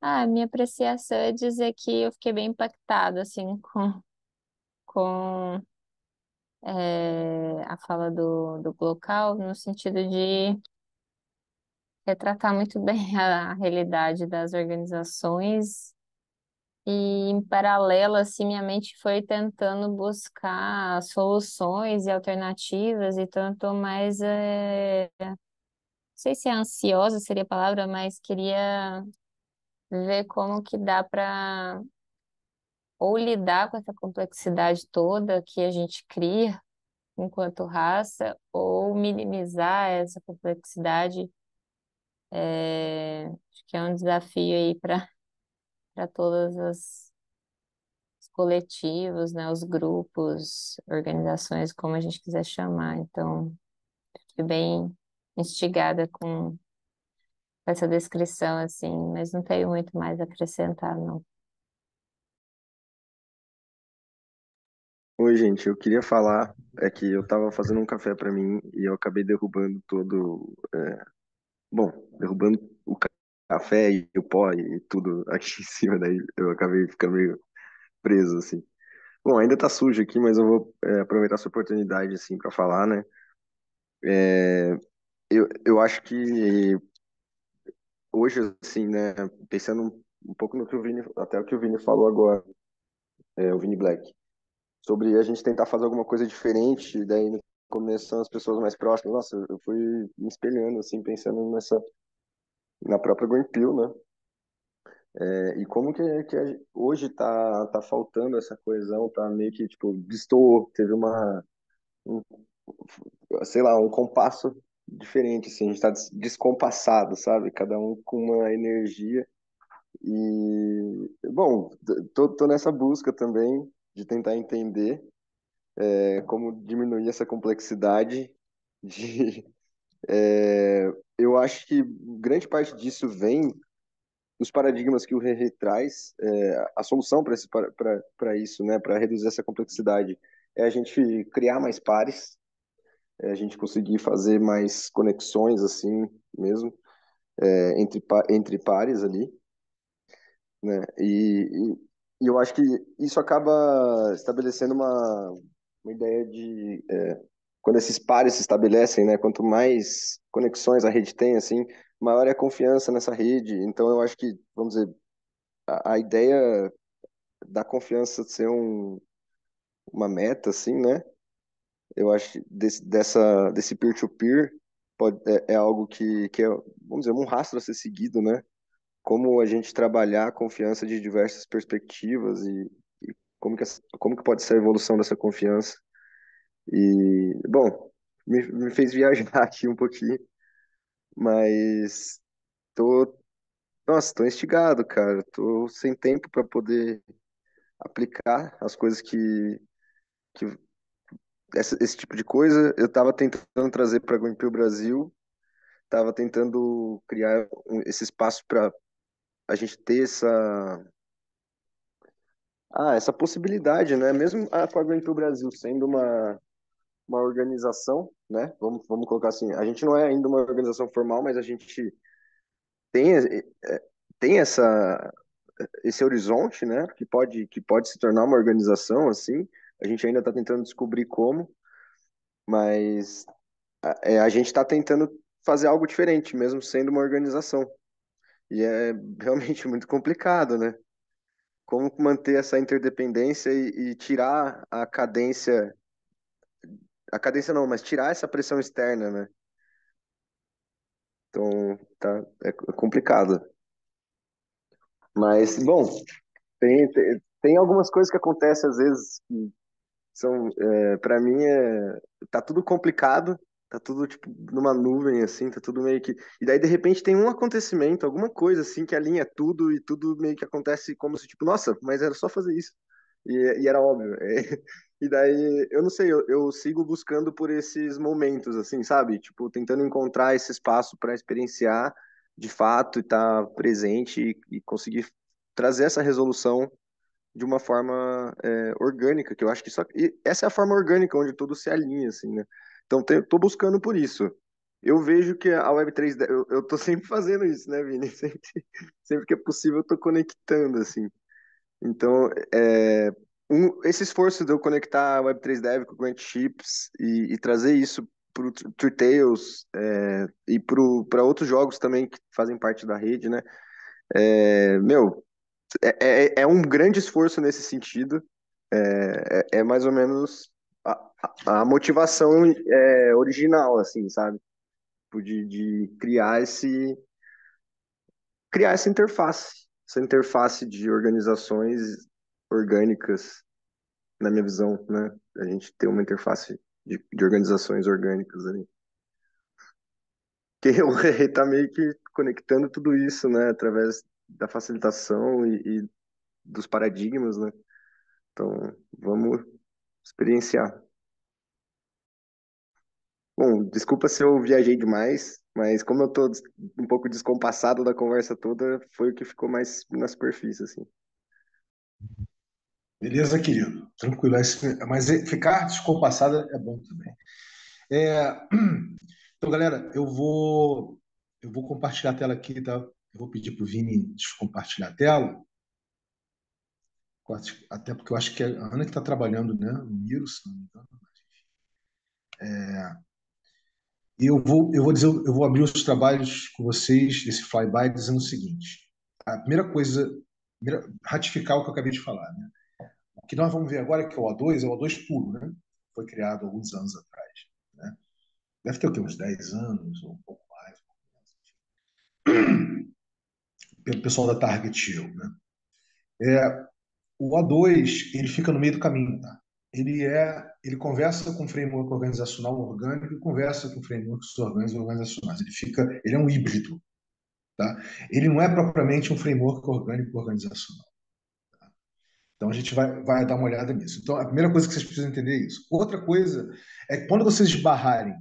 Ah, minha apreciação é dizer que eu fiquei bem impactada, assim, com a fala do Glocal, no sentido de retratar muito bem a realidade das organizações e, em paralelo, assim, minha mente foi tentando buscar soluções e alternativas e tanto mais, não sei se é ansiosa seria a palavra, mas queria ver como que dá para ou lidar com essa complexidade toda que a gente cria enquanto raça, ou minimizar essa complexidade. Acho que é um desafio aí para todas os coletivos, né, os grupos, organizações, como a gente quiser chamar. Então, fiquei bem instigada com essa descrição, assim, mas não tenho muito mais a acrescentar, não. Oi, gente, eu queria falar é que eu tava fazendo um café para mim e eu acabei derrubando todo, bom, derrubando o café e o pó e tudo aqui em cima, daí eu acabei ficando meio preso assim. Bom, ainda tá sujo aqui, mas eu vou aproveitar essa oportunidade assim para falar, né? Eu acho que hoje assim, né, pensando um pouco no que o Vini, até o que o Vini falou agora, o Vini Black, sobre a gente tentar fazer alguma coisa diferente, daí no começo são as pessoas mais próximas. Nossa, eu fui me espelhando, assim, pensando na própria Greenpeace, né? E como que hoje tá faltando essa coesão, tá meio que, tipo, destoou, teve um, sei lá, um compasso diferente, assim, a gente tá descompassado, sabe? Cada um com uma energia e, bom, tô nessa busca também de tentar entender como diminuir essa complexidade de, eu acho que grande parte disso vem dos paradigmas que o Rê traz, a solução para isso, né, para reduzir essa complexidade, é a gente criar mais pares, é a gente conseguir fazer mais conexões assim mesmo, entre pares ali, né, e eu acho que isso acaba estabelecendo uma ideia de quando esses pares se estabelecem, né, quanto mais conexões a rede tem, assim, maior é a confiança nessa rede. Então, eu acho que, vamos dizer, a ideia da confiança ser uma meta, assim, né? Eu acho que desse peer-to-peer é algo que é, vamos dizer, um rastro a ser seguido, né? Como a gente trabalhar a confiança de diversas perspectivas e como que pode ser a evolução dessa confiança. E, bom, me fez viajar aqui um pouquinho, mas tô, nossa, tô instigado, cara. Tô sem tempo para poder aplicar as coisas que esse tipo de coisa eu tava tentando trazer para Greenpeace Brasil, tava tentando criar esse espaço para a gente ter essa possibilidade, né? Mesmo com a Greenpeace Brasil sendo uma organização, né? Vamos colocar assim, a gente não é ainda uma organização formal, mas a gente tem, tem esse horizonte, né? Que pode se tornar uma organização assim. A gente ainda está tentando descobrir como, mas a gente está tentando fazer algo diferente, mesmo sendo uma organização. E é realmente muito complicado, né? Como manter essa interdependência e tirar a cadência não, mas tirar essa pressão externa, né? Então, é complicado. Mas, bom, tem algumas coisas que acontecem às vezes que são, para mim, tá tudo complicado, tá tudo tipo numa nuvem assim, tá tudo meio que. E daí de repente tem um acontecimento, alguma coisa assim que alinha tudo e tudo meio que acontece como se tipo, nossa, mas era só fazer isso. E era óbvio. E daí, eu não sei, eu sigo buscando por esses momentos assim, sabe? Tipo, tentando encontrar esse espaço para experienciar de fato e estar presente e conseguir trazer essa resolução de uma forma orgânica, que eu acho que só e essa é a forma orgânica onde tudo se alinha, assim, né? Então, tô buscando por isso. Eu vejo que a Web3, eu tô sempre fazendo isso, né, Vini? Sempre que é possível, eu tô conectando, assim. Então, esse esforço de eu conectar a Web3 Dev com o Grant Chips e trazer isso para o True Tales e para outros jogos também que fazem parte da rede, né? Meu, é um grande esforço nesse sentido. É mais ou menos a motivação original, assim, sabe? Tipo, de criar essa interface de organizações orgânicas, na minha visão, né? A gente tem uma interface de organizações orgânicas ali. Que o Rei está meio que conectando tudo isso, né? Através da facilitação e dos paradigmas, né? Então, vamos experienciar. Bom, desculpa se eu viajei demais, mas como eu tô um pouco descompassado da conversa toda, foi o que ficou mais na superfície, assim. Beleza, querido? Tranquilo. Mas ficar descompassada é bom também. É, Então, galera, eu vou compartilhar a tela aqui, tá? Eu vou pedir para o Vini descompartilhar a tela, até porque eu acho que é a Ana que está trabalhando, né, no Miro, se não me engano. E eu vou dizer, eu vou abrir os trabalhos com vocês, esse flyby, dizendo o seguinte: a primeira coisa, ratificar o que eu acabei de falar, né? O que nós vamos ver agora é que o O2 é o O2 puro, né? Foi criado alguns anos atrás, né? Deve ter o quê? Uns 10 anos, ou um pouco mais, pelo pessoal da Target Hill, né? O O2, ele fica no meio do caminho, tá? Ele conversa com o framework organizacional orgânico e conversa com frameworks organizacionais. Ele é um híbrido, tá? Ele não é propriamente um framework orgânico organizacional. Então a gente vai dar uma olhada nisso. Então a primeira coisa que vocês precisam entender é isso. Outra coisa é que quando vocês esbarrarem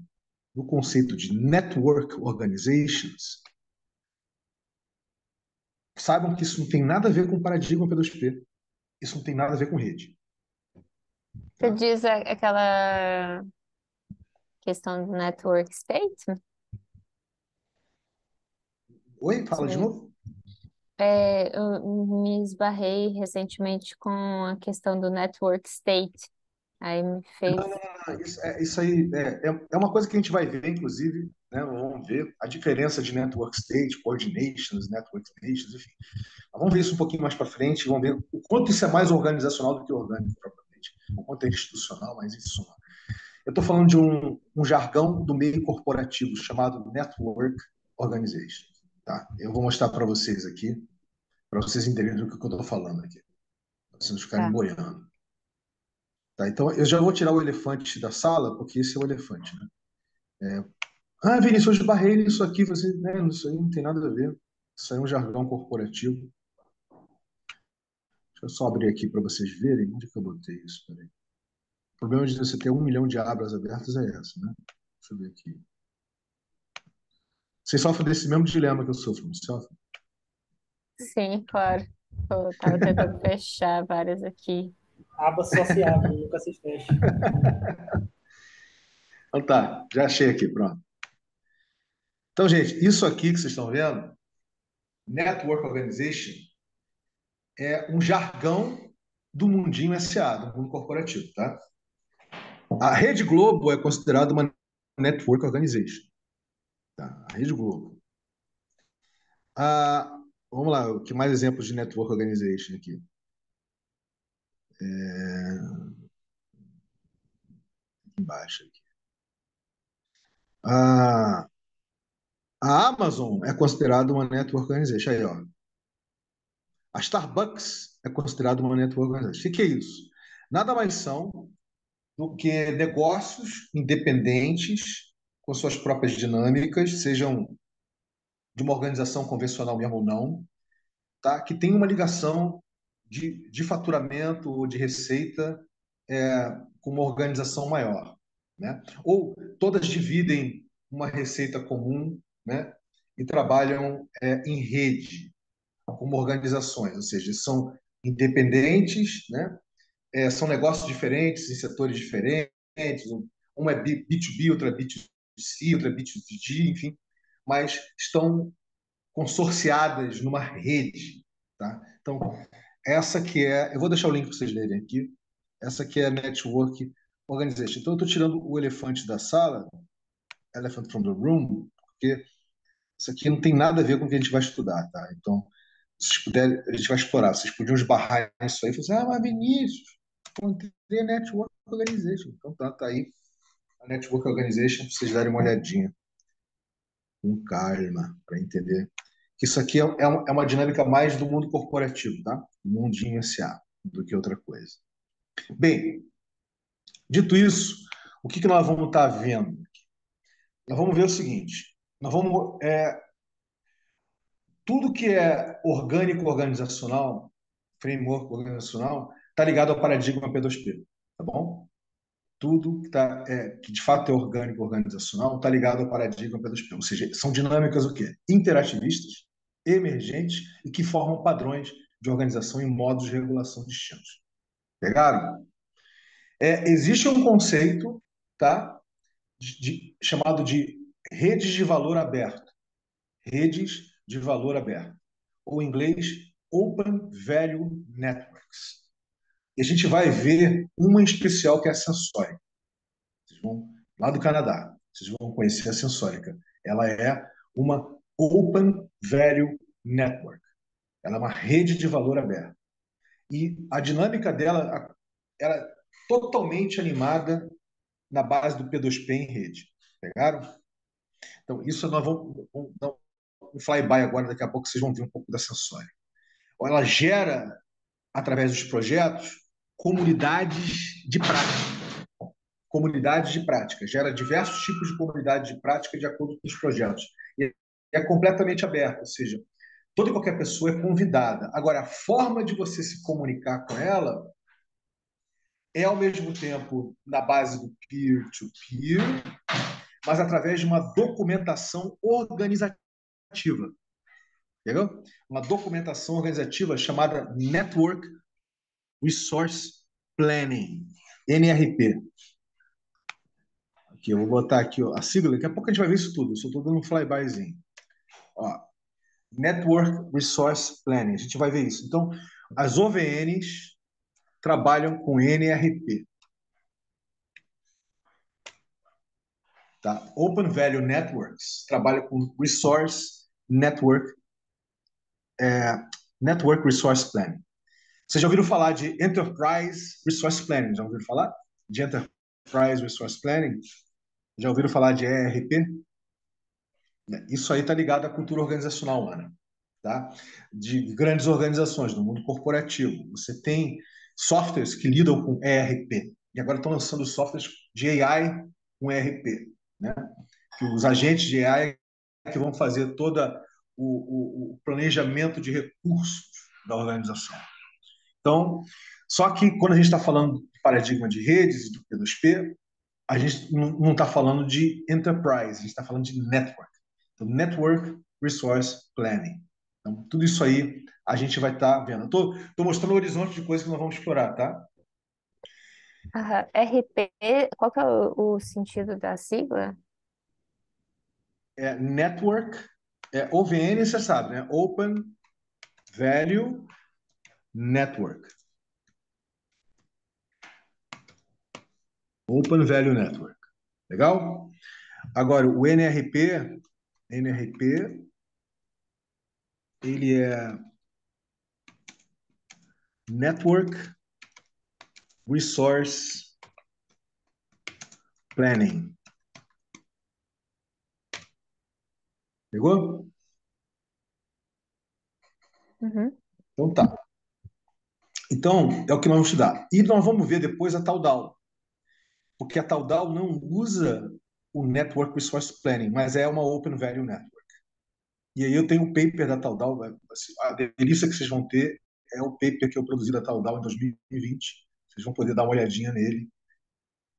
no conceito de network organizations, saibam que isso não tem nada a ver com paradigma P2P. Isso não tem nada a ver com rede. Você Tá? diz aquela questão do network state? Oi, fala de novo? Eu me esbarrei recentemente com a questão do network state. Aí me fez. Isso aí é uma coisa que a gente vai ver, inclusive, né? Vamos ver a diferença de network state, coordinations, network stations, enfim. Mas vamos ver isso um pouquinho mais para frente, vamos ver o quanto isso é mais organizacional do que orgânico, propriamente. O quanto é institucional, mas isso. Eu estou falando de um jargão do meio corporativo chamado network organization. Tá? Eu vou mostrar para vocês aqui, para vocês entenderem do que eu estou falando aqui, para vocês não ficarem Tá. boiando. Tá? Então, eu já vou tirar o elefante da sala, porque esse é o elefante, né? Vinícius Barreira, isso aqui, você, né, isso aí não tem nada a ver. Isso aí é um jargão corporativo. Deixa eu só abrir aqui para vocês verem. Onde que eu botei isso? Peraí. O problema de você ter 1 milhão de abas abertas é essa, né? Deixa eu ver aqui. Vocês sofrem desse mesmo dilema que eu sofro, não sofrem? Sim, claro. Eu tava tentando fechar várias aqui. Aba só se abre, nunca se fecha. Então tá, já achei aqui, pronto. Então, gente, isso aqui que vocês estão vendo, Network Organization, é um jargão do mundinho SA, do mundo corporativo, tá? A Rede Globo é considerada uma Network Organization. Tá? A Rede Globo. Vamos lá, que mais exemplos de Network Organization aqui? Embaixo aqui. A, a Amazon é considerada uma Network Organization. Aí, ó. A Starbucks é considerada uma Network Organization. O que é isso? Nada mais são do que negócios independentes, com suas próprias dinâmicas, sejam de uma organização convencional mesmo ou não, tá? Que tem uma ligação de faturamento ou de receita com uma organização maior, né? Ou todas dividem uma receita comum, né? E trabalham em rede, como organizações, ou seja, são independentes, né? São negócios diferentes, em setores diferentes, uma é B2B, outra é B2C, outra é B2G, enfim, mas estão consorciadas numa rede, tá? Então, essa que é, eu vou deixar o link para vocês lerem aqui, essa que é a Network Organization. Então, eu estou tirando o elefante da sala, Elephant from the Room, porque isso aqui não tem nada a ver com o que a gente vai estudar, tá? Então, se vocês puderem, a gente vai explorar. Vocês podiam esbarrar nisso aí e falar assim, mas Vinícius, encontrei a Network Organization. Então, tá aí a Network Organization, para vocês darem uma olhadinha com calma, para entender que isso aqui é uma dinâmica mais do mundo corporativo, tá? Do mundinho SA, do que outra coisa. Bem, dito isso, o que nós vamos estar vendo? Nós vamos ver o seguinte, nós vamos, tudo que é orgânico organizacional, framework organizacional, está ligado ao paradigma P2P, tá bom? Tudo que de fato é orgânico organizacional está ligado ao paradigma P2P, ou seja, são dinâmicas o quê? Interativistas, emergentes e que formam padrões de organização e modos de regulação distintos. Pegaram? Existe um conceito, tá? Chamado de redes de valor aberto. Redes de valor aberto. Ou em inglês, Open Value Networks. E a gente vai ver uma em especial que é a Sensórica. Vocês vão lá do Canadá, vocês vão conhecer a Sensórica. Ela é uma Open Value Network. Ela é uma rede de valor aberto. E a dinâmica dela ela é totalmente animada na base do P2P em rede. Pegaram? Então, isso nós vamos dar um flyby agora, daqui a pouco vocês vão ver um pouco da Sensórica. Ela gera, através dos projetos, comunidades de prática. Comunidades de prática. Gera diversos tipos de comunidades de prática de acordo com os projetos. E é completamente aberto, ou seja, toda e qualquer pessoa é convidada. Agora, a forma de você se comunicar com ela é, ao mesmo tempo, na base do peer-to-peer, mas através de uma documentação organizativa. Entendeu? Uma documentação organizativa chamada Network Resource Planning, NRP. Aqui, eu vou botar aqui ó, a sigla, daqui a pouco a gente vai ver isso tudo, eu só estou dando um flybyzinho. Ó, Network Resource Planning, a gente vai ver isso. Então, as OVNs trabalham com NRP. Tá? Open Value Networks trabalha com Resource Network, Network Resource Planning. Vocês já ouviram falar de Enterprise Resource Planning? Já ouviram falar de Enterprise Resource Planning? Já ouviram falar de ERP? Isso aí está ligado à cultura organizacional, Ana, tá? De grandes organizações do mundo corporativo. Você tem softwares que lidam com ERP e agora estão lançando softwares de AI com ERP, né? Que os agentes de AI que vão fazer todo o planejamento de recursos da organização. Então, só que quando a gente está falando de paradigma de redes e do P2P, a gente não está falando de enterprise, a gente está falando de network. Então, Network Resource Planning. Então, tudo isso aí a gente vai estar vendo. Estou mostrando o horizonte de coisas que nós vamos explorar, tá? RP, qual que é o sentido da sigla? Network, OVN, você sabe, né? Open Value Network. Open Value Network. Legal? Agora, o NRP, ele é Network Resource Planning. Pegou? Uhum. Então tá. Então, é o que nós vamos estudar. E nós vamos ver depois a tal DAO. Porque a tal DAO não usa o Network Resource Planning, mas é uma Open Value Network. E aí eu tenho o paper da tal DAO. Assim, a delícia que vocês vão ter é o paper que eu produzi da tal DAO em 2020. Vocês vão poder dar uma olhadinha nele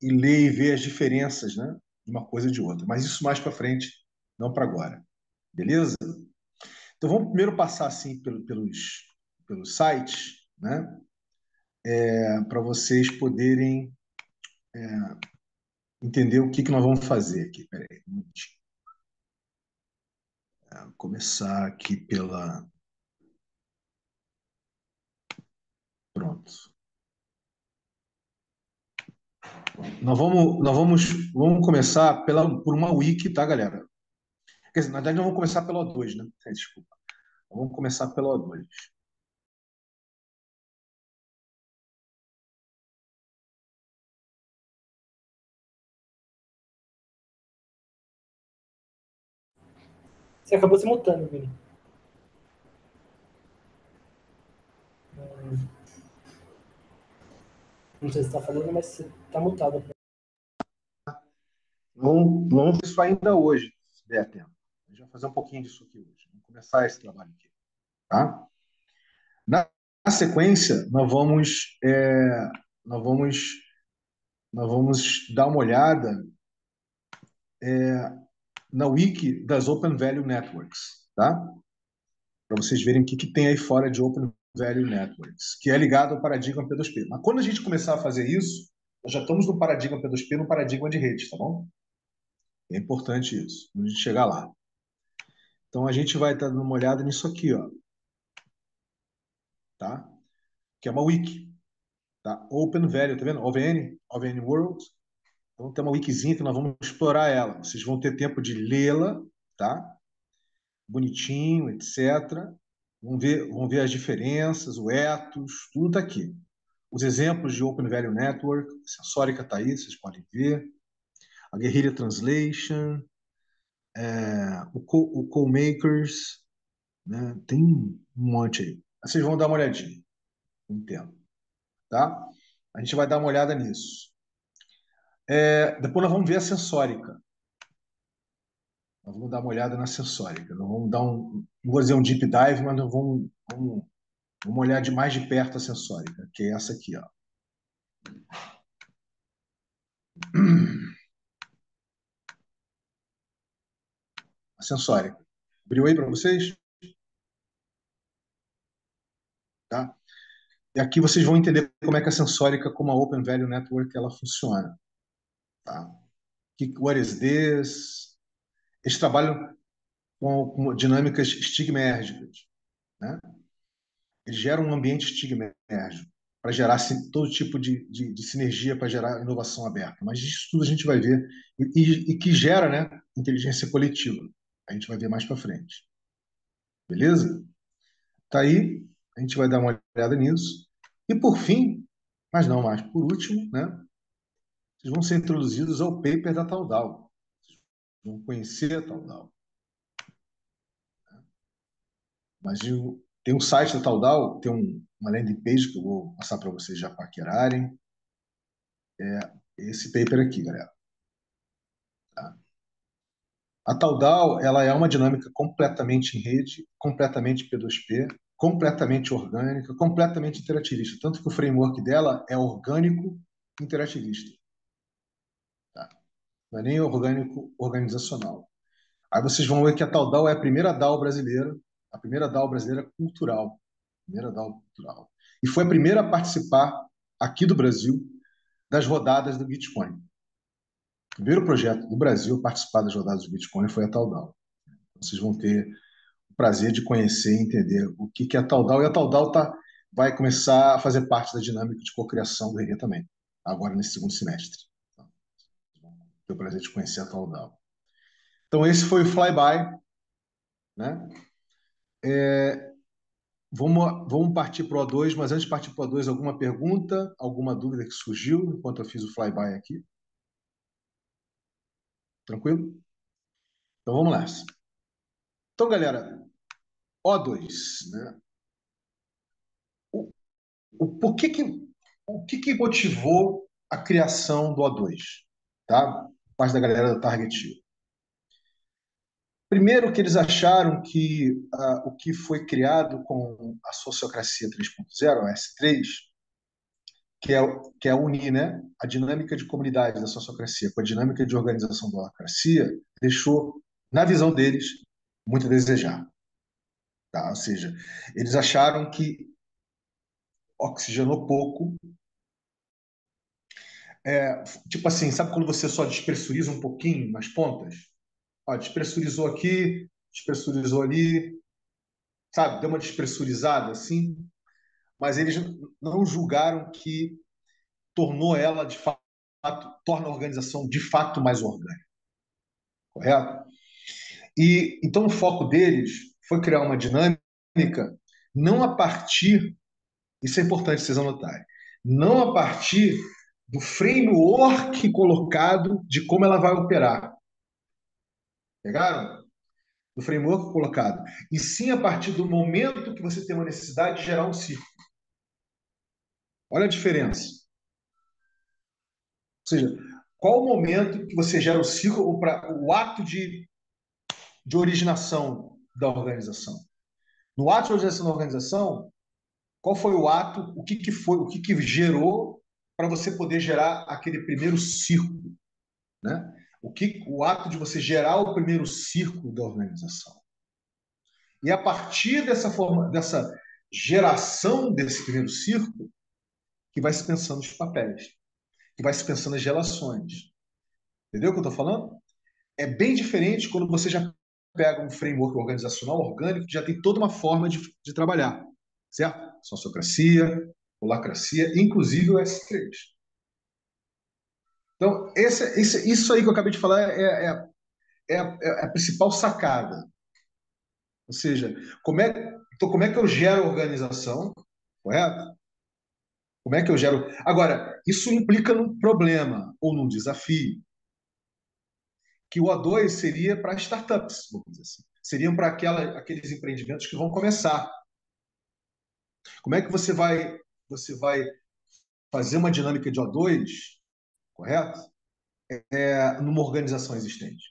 e ler e ver as diferenças, né, de uma coisa e de outra. Mas isso mais para frente, não para agora. Beleza? Então vamos primeiro passar assim pelos sites, né, para vocês poderem entender o que que nós vamos fazer aqui. Peraí, um minutinho. Vou começar aqui pela... Pronto. Vamos começar por uma wiki, tá, galera? Quer dizer, na verdade, nós vamos começar pelo O2, né? Desculpa. Vamos começar pelo O2. Você acabou se mutando, Vini. Não sei se você tá falando, mas você tá mutado. Vamos fazer isso ainda hoje, se der tempo. A gente vai fazer um pouquinho disso aqui hoje. Vamos começar esse trabalho aqui, tá? Na sequência, nós vamos, nós vamos dar uma olhada na wiki das Open Value Networks, tá? Para vocês verem o que que tem aí fora de Open Value Networks, que é ligado ao paradigma P2P. Mas quando a gente começar a fazer isso, nós já estamos no paradigma P2P, no paradigma de redes, tá bom? É importante isso, quando a gente chegar lá. Então a gente vai estar dando uma olhada nisso aqui, ó, tá? Que é uma wiki, tá? Open Value, tá vendo? OVN World. Então tem uma wikizinha que nós vamos explorar ela. Vocês vão ter tempo de lê-la, tá? Bonitinho, etc. Vão ver as diferenças, o ethos, tudo está aqui. Os exemplos de Open Value Network, a Sensorica está aí, vocês podem ver. A Guerrilla Translation, o CoMakers, né? Tem um monte aí. Vocês vão dar uma olhadinha, entendo, tá? A gente vai dar uma olhada nisso. Depois nós vamos ver a Sensorica. Nós vamos dar uma olhada na Sensorica. Nós vamos dar não vou dizer um deep dive, mas nós vamos olhar mais de perto a Sensorica, que é essa aqui, ó. A Sensorica. Abriu aí para vocês? Tá? E aqui vocês vão entender como é que a Sensorica, como a Open Value Network, ela funciona. Tá? What is this? Eles trabalham com dinâmicas estigmérgicas, né? Eles geram um ambiente estigmérgico para gerar todo tipo de sinergia para gerar inovação aberta. Mas isso tudo a gente vai ver e que gera, né, inteligência coletiva. A gente vai ver mais para frente. Beleza? Tá aí, a gente vai dar uma olhada nisso. E por fim, mas não mais por último, né, vocês vão ser introduzidos ao paper da Taudal. Vão conhecer a Taudal. Mas tem um site da Taudal, tem uma landing page que eu vou passar para vocês já paquerarem. Esse paper aqui, galera. Tá? A Taudal, ela é uma dinâmica completamente em rede, completamente P2P, completamente orgânica, completamente interativista. Tanto que o framework dela é orgânico interativista. Tá? Não é nem orgânico organizacional. Aí vocês vão ver que a Taudal é a primeira DAO brasileira, a primeira DAO brasileira cultural. Primeira DAO cultural. E foi a primeira a participar aqui do Brasil das rodadas do Bitcoin. O primeiro projeto do Brasil a participar das rodadas do Bitcoin foi a Taudal. Vocês vão ter o prazer de conhecer e entender o que é a Taudal. E a Taudal vai começar a fazer parte da dinâmica de cocriação do Renê também, agora nesse segundo semestre. Então, ter o prazer de conhecer a Taudal. Então, esse foi o flyby, né? Vamos partir para o O2, mas antes de partir para o O2, alguma pergunta, alguma dúvida que surgiu enquanto eu fiz o flyby aqui? Tranquilo? Então vamos lá. Então, galera, O2, né? O que motivou a criação do O2? Tá? Parte da galera da Target. Primeiro que eles acharam que o que foi criado com a sociocracia 3.0, a S3, que é unir, né, a dinâmica de comunidade da sociocracia com a dinâmica de organização da holacracia, deixou, na visão deles, muito a desejar. Tá? Ou seja, eles acharam que oxigenou pouco Tipo assim, sabe quando você só despressuriza um pouquinho nas pontas? Ó, despressurizou aqui, despressurizou ali, sabe? Deu uma despressurizada assim, mas eles não julgaram que tornou ela de fato, torna a organização de fato mais orgânica, correto? E então o foco deles foi criar uma dinâmica não a partir, isso é importante vocês anotarem, não a partir do framework colocado de como ela vai operar. Pegaram? Do framework colocado. E sim a partir do momento que você tem uma necessidade de gerar um ciclo. Olha a diferença. Ou seja, qual o momento que você gera o ciclo ou o ato de originação da organização? No ato de originação da organização, qual foi o ato, o que gerou para você poder gerar aquele primeiro círculo, né? O ato de você gerar o primeiro círculo da organização. E a partir dessa geração desse primeiro círculo, que vai se pensando os papéis, que vai se pensando as relações. Entendeu o que eu estou falando? É bem diferente quando você já pega um framework organizacional orgânico que já tem toda uma forma de trabalhar, certo? Sociocracia, holacracia, inclusive o S3. Então, isso aí que eu acabei de falar é a principal sacada. Ou seja, como é que eu gero organização, correto? Como é que eu gero? Agora, isso implica num problema ou num desafio, que o A2 seria para startups, vamos dizer assim. Seriam para aqueles empreendimentos que vão começar. Como é que você vai fazer uma dinâmica de O2, correto? Numa organização existente.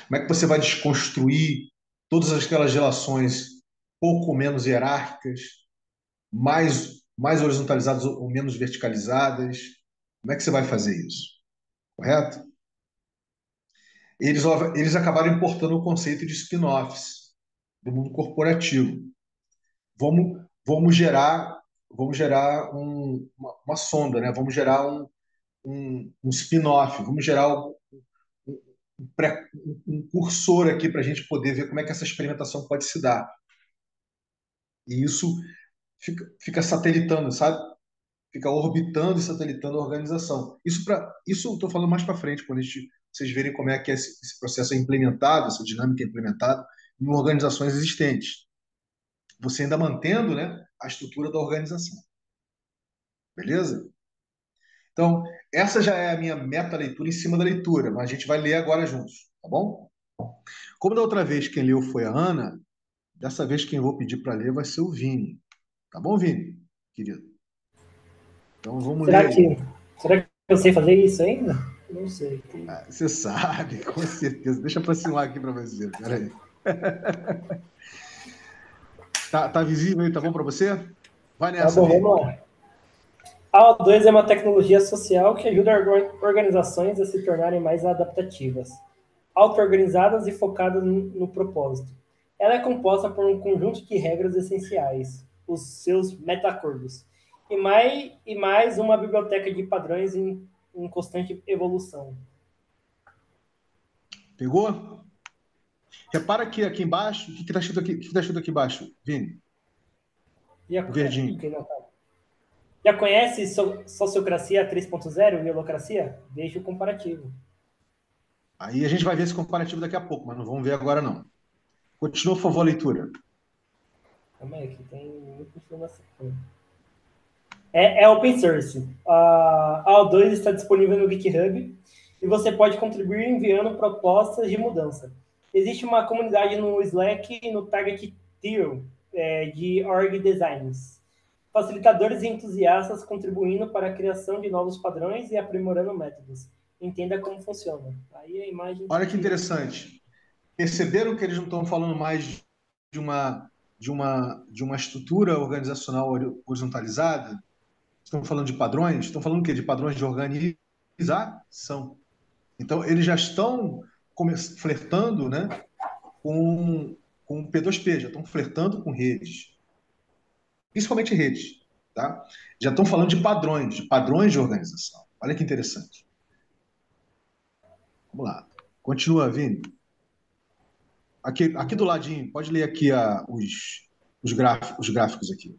Como é que você vai desconstruir todas aquelas relações pouco menos hierárquicas, mais horizontalizadas ou menos verticalizadas? Como é que você vai fazer isso? Correto? Eles acabaram importando o conceito de spin-offs do mundo corporativo. Vamos gerar uma sonda, né? Vamos gerar um spin-off, vamos gerar um cursor aqui para a gente poder ver como é que essa experimentação pode se dar. E isso fica satelitando, sabe? Fica orbitando e satelitando a organização. Isso eu estou falando mais para frente, quando vocês verem como é que esse processo é implementado, essa dinâmica é implementada em organizações existentes. Você ainda mantendo, né, a estrutura da organização. Beleza? Então, essa já é a minha meta-leitura em cima da leitura, mas a gente vai ler agora juntos, tá bom? Como da outra vez quem leu foi a Ana, dessa vez quem eu vou pedir para ler vai ser o Vini. Tá bom, Vini? Querido. Então vamos ler Será aí. que, será que eu sei fazer isso ainda? Não sei. Você sabe, com certeza. Deixa eu aproximar aqui para você. Peraí. Tá visível aí? Tá bom para você? Vai Tá nessa, bom, Vini. vamos lá. A O2 é uma tecnologia social que ajuda organizações a se tornarem mais adaptativas, auto-organizadas e focadas no propósito. Ela é composta por um conjunto de regras essenciais, os seus meta-acordos, e mais uma biblioteca de padrões em constante evolução. Pegou? Repara que aqui embaixo, o que está escrito aqui? O que está escrito aqui embaixo, Vini? Já, O verdinho. quem não tá. Já conhece Sociocracia 3.0 e Holacracia? Veja o comparativo. Aí a gente vai ver esse comparativo daqui a pouco, mas não vamos ver agora, não. Continua, por favor, a leitura. Calma aí, que tem muita informação. É open source. A O2 está disponível no GitHub e você pode contribuir enviando propostas de mudança. Existe uma comunidade no Slack e no Target Tier de org designs. Facilitadores e entusiastas contribuindo para a criação de novos padrões e aprimorando métodos. Entenda como funciona. Aí a imagem. Olha que interessante. Perceberam que eles não estão falando mais de uma estrutura organizacional horizontalizada? Estão falando de padrões? Estão falando o quê? De padrões de organização. Então, eles já estão flertando, né, com P2P, já estão flertando com redes. Principalmente redes. tá? Já estão falando de padrões de organização. Olha que interessante. Vamos lá. Continua, Vini. Aqui do ladinho, pode ler aqui os gráficos aqui.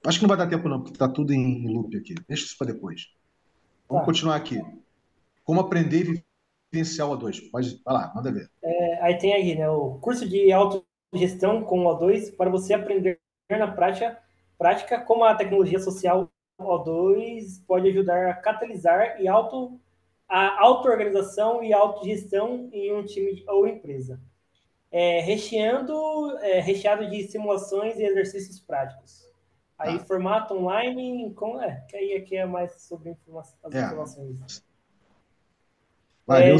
Acho que não vai dar tempo não, porque está tudo em loop aqui. Deixa isso para depois. Vamos Tá. continuar aqui. Como aprender e vivenciar o O2. Vai lá, manda ver. Aí tem aí, né, o curso de autogestão com o O2 para você aprender na prática como a tecnologia social O2 pode ajudar a catalisar a auto-organização e autogestão em um time ou empresa. Recheado de simulações e exercícios práticos. Aí, Tá. formato online, que aí aqui é mais sobre as informações. Vai,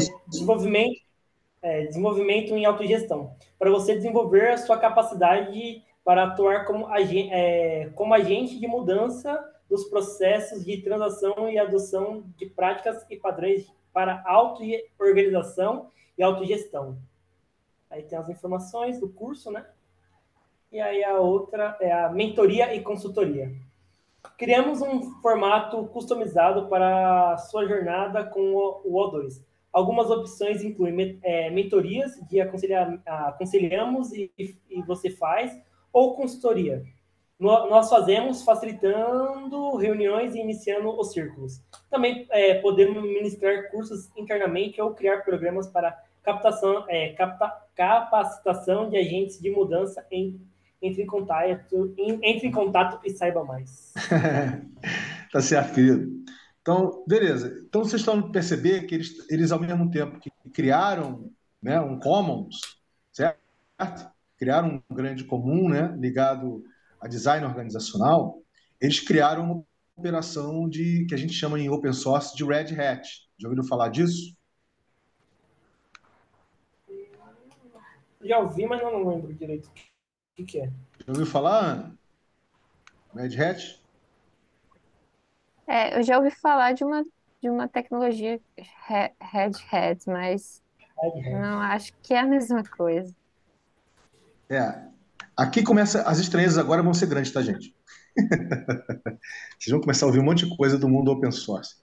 Desenvolvimento em autogestão, para você desenvolver a sua capacidade para atuar como agente de mudança dos processos de transação e adoção de práticas e padrões para auto-organização e autogestão. Aí tem as informações do curso, né? E aí a outra é a mentoria e consultoria. Criamos um formato customizado para a sua jornada com o O2. Algumas opções incluem mentorias de aconselhamos e você faz, ou consultoria. Nós fazemos facilitando reuniões e iniciando os círculos. Também podemos ministrar cursos internamente ou criar programas para capacitação de agentes de mudança entre em contato e saiba mais. Tá certo, querido. Então, beleza. Então, vocês estão a perceber que eles ao mesmo tempo que criaram, né, um commons, certo? Criaram um grande comum, né, ligado a design organizacional, eles criaram uma operação que a gente chama em open source de Red Hat. Já ouviram falar disso? Já ouvi, mas não lembro direito o que é. Já ouviu falar, Ana? Red Hat? Eu já ouvi falar de uma tecnologia Red Hat, mas não acho que é a mesma coisa. Aqui começa, as estranhezas agora vão ser grandes, tá, gente? Vocês vão começar a ouvir um monte de coisa do mundo open source.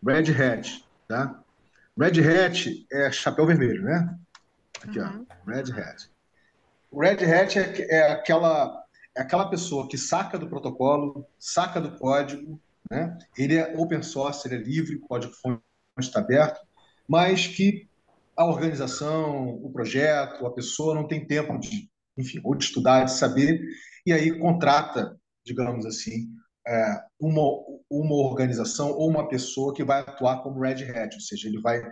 Red Hat, tá? Red Hat é chapéu vermelho, né? Aqui, ó. Uhum. Red Hat. O Red Hat é aquela pessoa que saca do protocolo, saca do código, né? Ele é open source, ele é livre, o código-fonte está aberto, mas que a organização, o projeto, a pessoa não tem tempo de, enfim, ou de estudar, de saber, e aí contrata, digamos assim, uma organização ou uma pessoa que vai atuar como Red Hat, ou seja, ele vai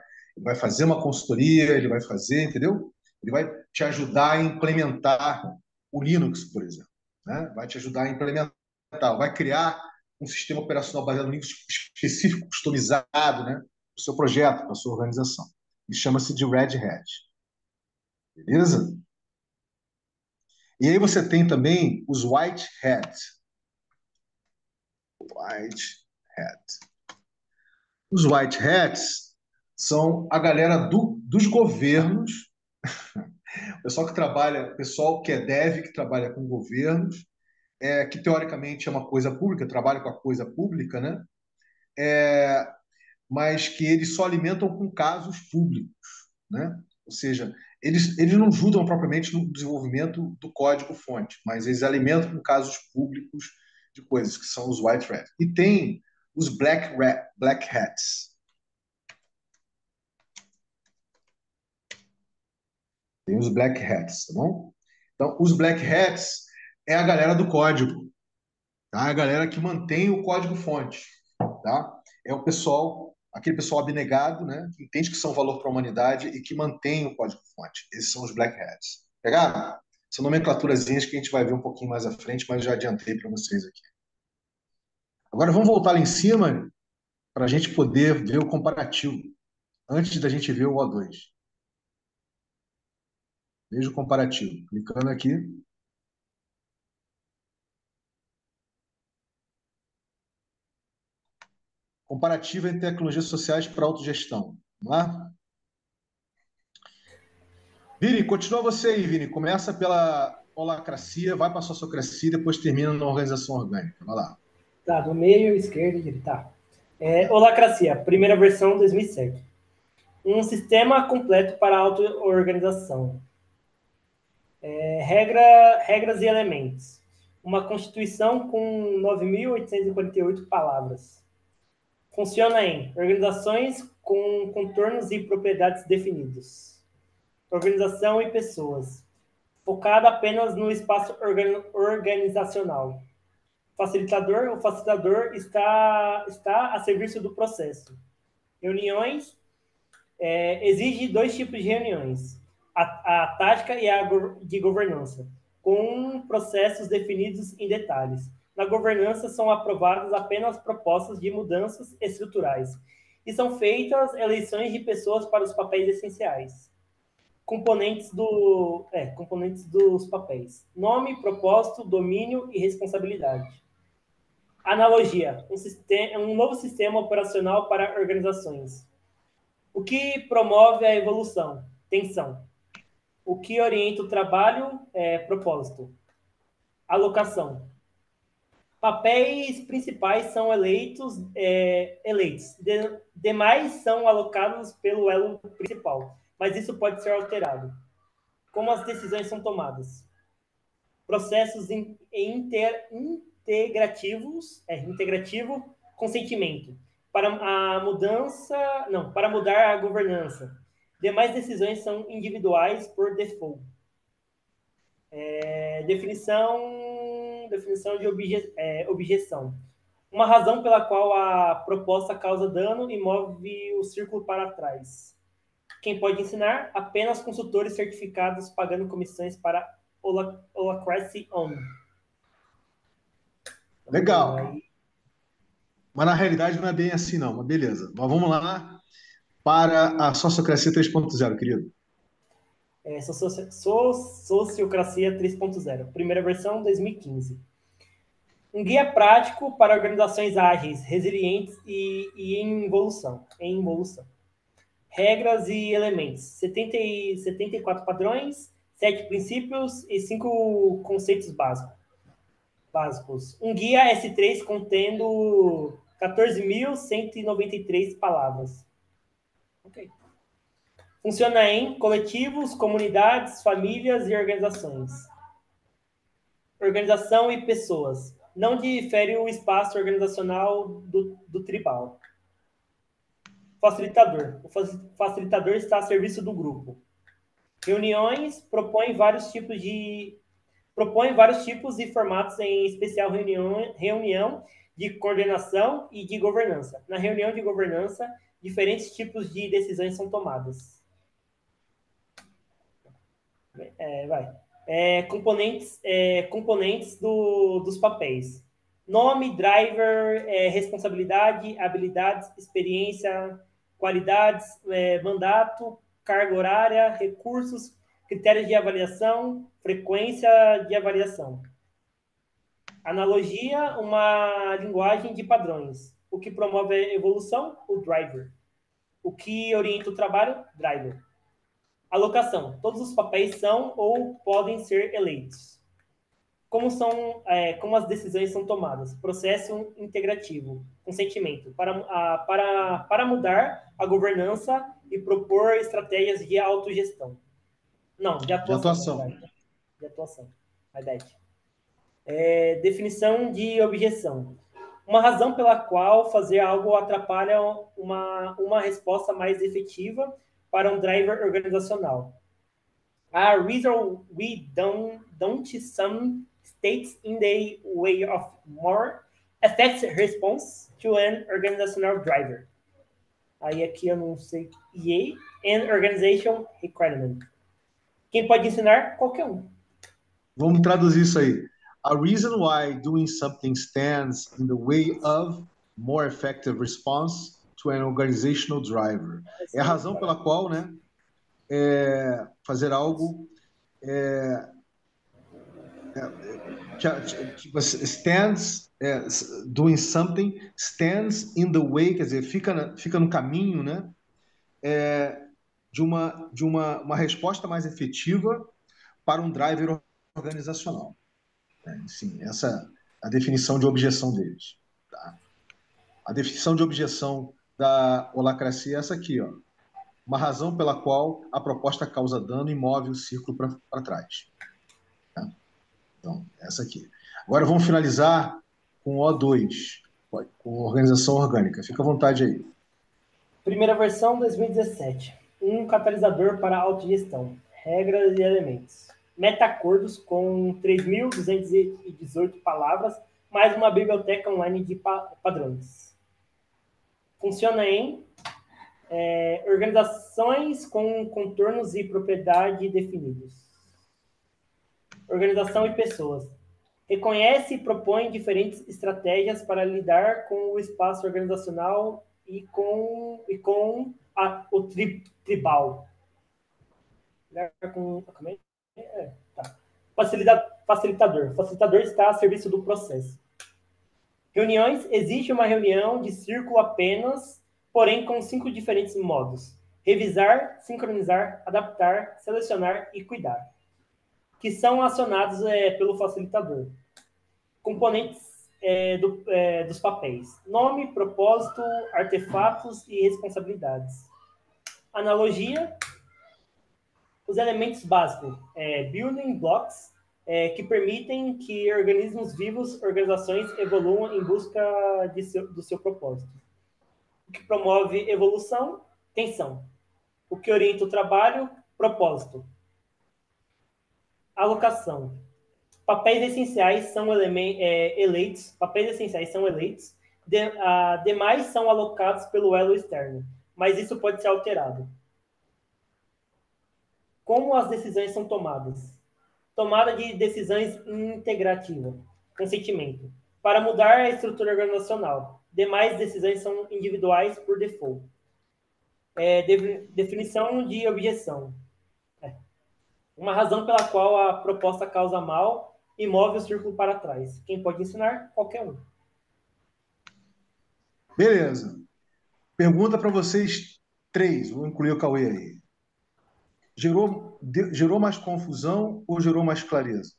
fazer uma consultoria, ele vai fazer, entendeu? Ele vai te ajudar a implementar o Linux, por exemplo, né? Vai te ajudar a implementar, vai criar um sistema operacional baseado no Linux específico, customizado, né? Para o seu projeto, para a sua organização. E chama-se de Red Hat. Beleza? E aí você tem também os White Hat. White Hat. Os White Hats são a galera dos governos, pessoal que é dev, que trabalha com governos, que teoricamente é uma coisa pública, trabalha com a coisa pública, né? Mas que eles só alimentam com casos públicos, né? Ou seja, eles não ajudam propriamente no desenvolvimento do código-fonte, mas eles alimentam com casos públicos de coisas, que são os White Hats. E tem os Black Hats. Tem os Black Hats, tá bom? Então, os Black Hats é a galera do código, tá? É a galera que mantém o código-fonte, tá? É o pessoal, aquele pessoal abnegado, né? Que entende que são valor para a humanidade e que mantém o código-fonte. Esses são os Black Hats. Pegaram? São nomenclaturazinhas que a gente vai ver um pouquinho mais à frente, mas já adiantei para vocês aqui. Agora vamos voltar lá em cima para a gente poder ver o comparativo, antes da gente ver o O2. Veja o comparativo. Clicando aqui. Comparativo entre tecnologias sociais para autogestão. Vamos lá? Vini, continua você aí, Vini. Começa pela holacracia, vai para a sociocracia e depois termina na organização orgânica. Vai lá. Tá, do meio, esquerda e direita. Tá. Holacracia, primeira versão 2007. Um sistema completo para a auto-organização. Regras e elementos. Uma constituição com 9.848 palavras. Funciona em organizações com contornos e propriedades definidos. Organização e pessoas. Focada apenas no espaço organizacional. Facilitador, o facilitador está a serviço do processo. Reuniões, exige dois tipos de reuniões, a tática e a de governança, com processos definidos em detalhes. Na governança são aprovadas apenas propostas de mudanças estruturais e são feitas eleições de pessoas para os papéis essenciais. Componentes dos papéis: nome, propósito, domínio e responsabilidade. Analogia: um novo sistema operacional para organizações. O que promove a evolução? Tensão. O que orienta o trabalho? Propósito. Alocação. Papéis principais são eleitos. Demais são alocados pelo elo principal, mas isso pode ser alterado. Como as decisões são tomadas? Processos integrativo, consentimento. Para mudar a governança. Demais decisões são individuais por default. Definição de objeção. Uma razão pela qual a proposta causa dano e move o círculo para trás. Quem pode ensinar? Apenas consultores certificados pagando comissões para Holacracy On. Legal. Mas na realidade não é bem assim, não. Mas beleza. Mas vamos lá para a Sociocracia 3.0, querido. Sociocracia 3.0. Primeira versão, 2015. Um guia prático para organizações ágeis, resilientes e em evolução. Regras e elementos. 74 padrões, 7 princípios e 5 conceitos básicos. Um guia S3 contendo 14.193 palavras. Ok. Funciona em coletivos, comunidades, famílias e organizações. Organização e pessoas. Não difere o espaço organizacional do tribal. Facilitador. O facilitador está a serviço do grupo. Reuniões propõe vários tipos e formatos, em especial reunião de coordenação e de governança. Na reunião de governança, diferentes tipos de decisões são tomadas. Componentes dos papéis. Nome, driver, responsabilidade, habilidades, experiência, qualidades, mandato, carga horária, recursos, critérios de avaliação, frequência de avaliação. Analogia, uma linguagem de padrões. O que promove a evolução? O driver. O que orienta o trabalho? Driver. Alocação. Todos os papéis são ou podem ser eleitos. Como as decisões são tomadas? Processo integrativo. Consentimento. Para mudar a governança e propor estratégias de autogestão. Não, de atuação. De atuação. Definição de objeção. Uma razão pela qual fazer algo atrapalha uma resposta mais efetiva para um driver organizacional. A reason we don't some states in the way of more effective response to an organizational driver. Aí aqui eu não sei. EA and Organization Requirement. Quem pode ensinar? Qualquer um. Vamos traduzir isso aí. A reason why doing something stands in the way of more effective response to an organizational driver. É a razão pela qual, né, fazer algo doing something stands in the way, quer dizer, fica no caminho, né, de uma resposta mais efetiva para um driver organizacional. Sim, essa é a definição de objeção deles. A definição de objeção da holacracia é essa aqui, ó. Uma razão pela qual a proposta causa dano e move o círculo para trás. Tá? Então, essa aqui. Agora vamos finalizar com O2, com organização orgânica. Fica à vontade aí. Primeira versão 2017. Um catalisador para autogestão. Regras e elementos. Meta-acordos com 3.218 palavras, mais uma biblioteca online de padrões. Funciona em organizações com contornos e propriedade definidos. Organização e pessoas. Reconhece e propõe diferentes estratégias para lidar com o espaço organizacional e com o tribal. Tá. Facilitador. Facilitador está a serviço do processo. Reuniões. Existe uma reunião de círculo apenas, porém com 5 diferentes modos. Revisar, sincronizar, adaptar, selecionar e cuidar, que são acionados pelo facilitador. Componentes dos papéis. Nome, propósito, artefatos e responsabilidades. Analogia. Os elementos básicos. Building blocks, que permitem que organismos vivos, organizações, evoluam em busca do seu propósito. O que promove evolução, tensão. O que orienta o trabalho, propósito. Alocação. Papéis essenciais são eleitos. Papéis essenciais são eleitos. Demais são alocados pelo elo externo, mas isso pode ser alterado. Como as decisões são tomadas? Tomada de decisões integrativa. Consentimento. Para mudar a estrutura organizacional. Demais decisões são individuais por default. Definição de objeção. Uma razão pela qual a proposta causa mal e move o círculo para trás. Quem pode ensinar? Qualquer um. Beleza. Pergunta para vocês três, vou incluir o Cauê aí. Gerou mais confusão ou gerou mais clareza?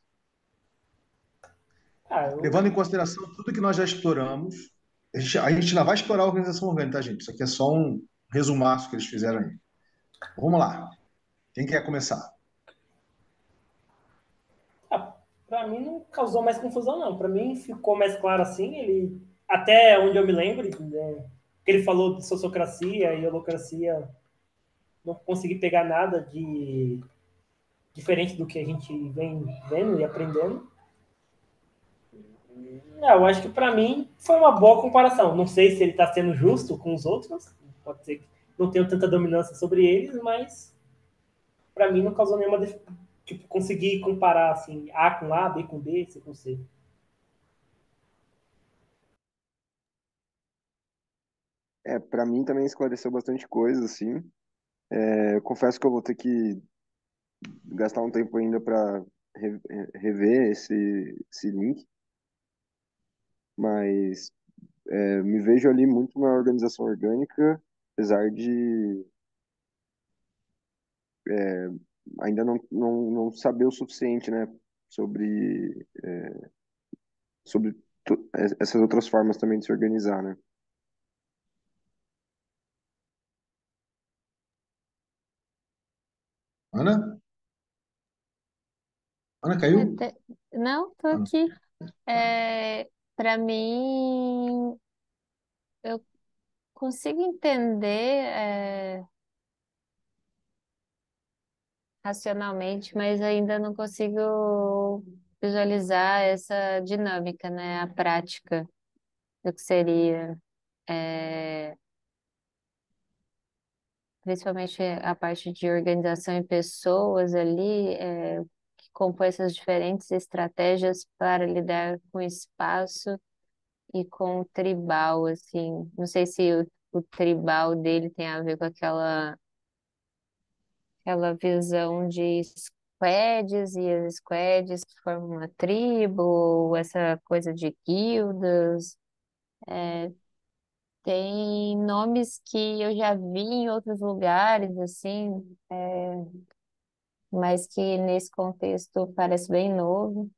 Levando em consideração tudo que nós já exploramos, a gente ainda vai explorar a organização orgânica, tá, gente? Isso aqui é só um resumaço que eles fizeram aí. Vamos lá. Quem quer começar? Para mim não causou mais confusão, não. Para mim ficou mais claro assim. Ele, até onde eu me lembro, que ele falou de sociocracia e holocracia, não consegui pegar nada de diferente do que a gente vem vendo e aprendendo. Eu acho que para mim foi uma boa comparação. Não sei se ele está sendo justo com os outros, pode ser que não tenha tanta dominância sobre eles, mas para mim não causou nenhuma. Tipo, conseguir comparar assim, A com A, B com B, C com C. Para mim também esclareceu bastante coisa, assim. Eu confesso que eu vou ter que gastar um tempo ainda para rever esse link, mas me vejo ali muito na organização orgânica, apesar de ainda não saber o suficiente, né, sobre, sobre essas outras formas também de se organizar, né? Ana? Ana caiu? Não, tô Ah, aqui. Para mim, eu consigo entender racionalmente, mas ainda não consigo visualizar essa dinâmica, né? A prática do que seria, é, principalmente a parte de organização em pessoas ali, que compõe essas diferentes estratégias para lidar com o espaço e com o tribal, assim. Não sei se o tribal dele tem a ver com aquela visão de squads e as squads que formam uma tribo, ou essa coisa de guildas. Tem nomes que eu já vi em outros lugares, assim, mas que nesse contexto parece bem novo.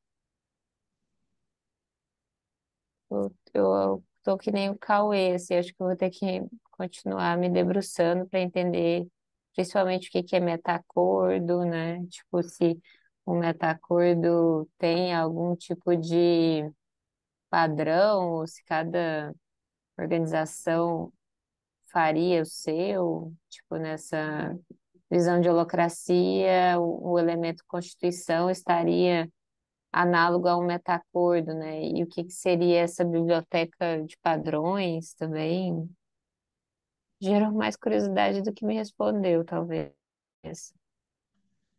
Eu tô que nem o Cauê, assim, acho que eu vou ter que continuar me debruçando para entender principalmente o que que é metacordo, né? Tipo, se o metacordo tem algum tipo de padrão, ou se cada organização faria o seu, tipo, nessa visão de holacracia, o elemento Constituição estaria análogo a um metacordo, né? E o que que seria essa biblioteca de padrões também? Gerou mais curiosidade do que me respondeu, talvez.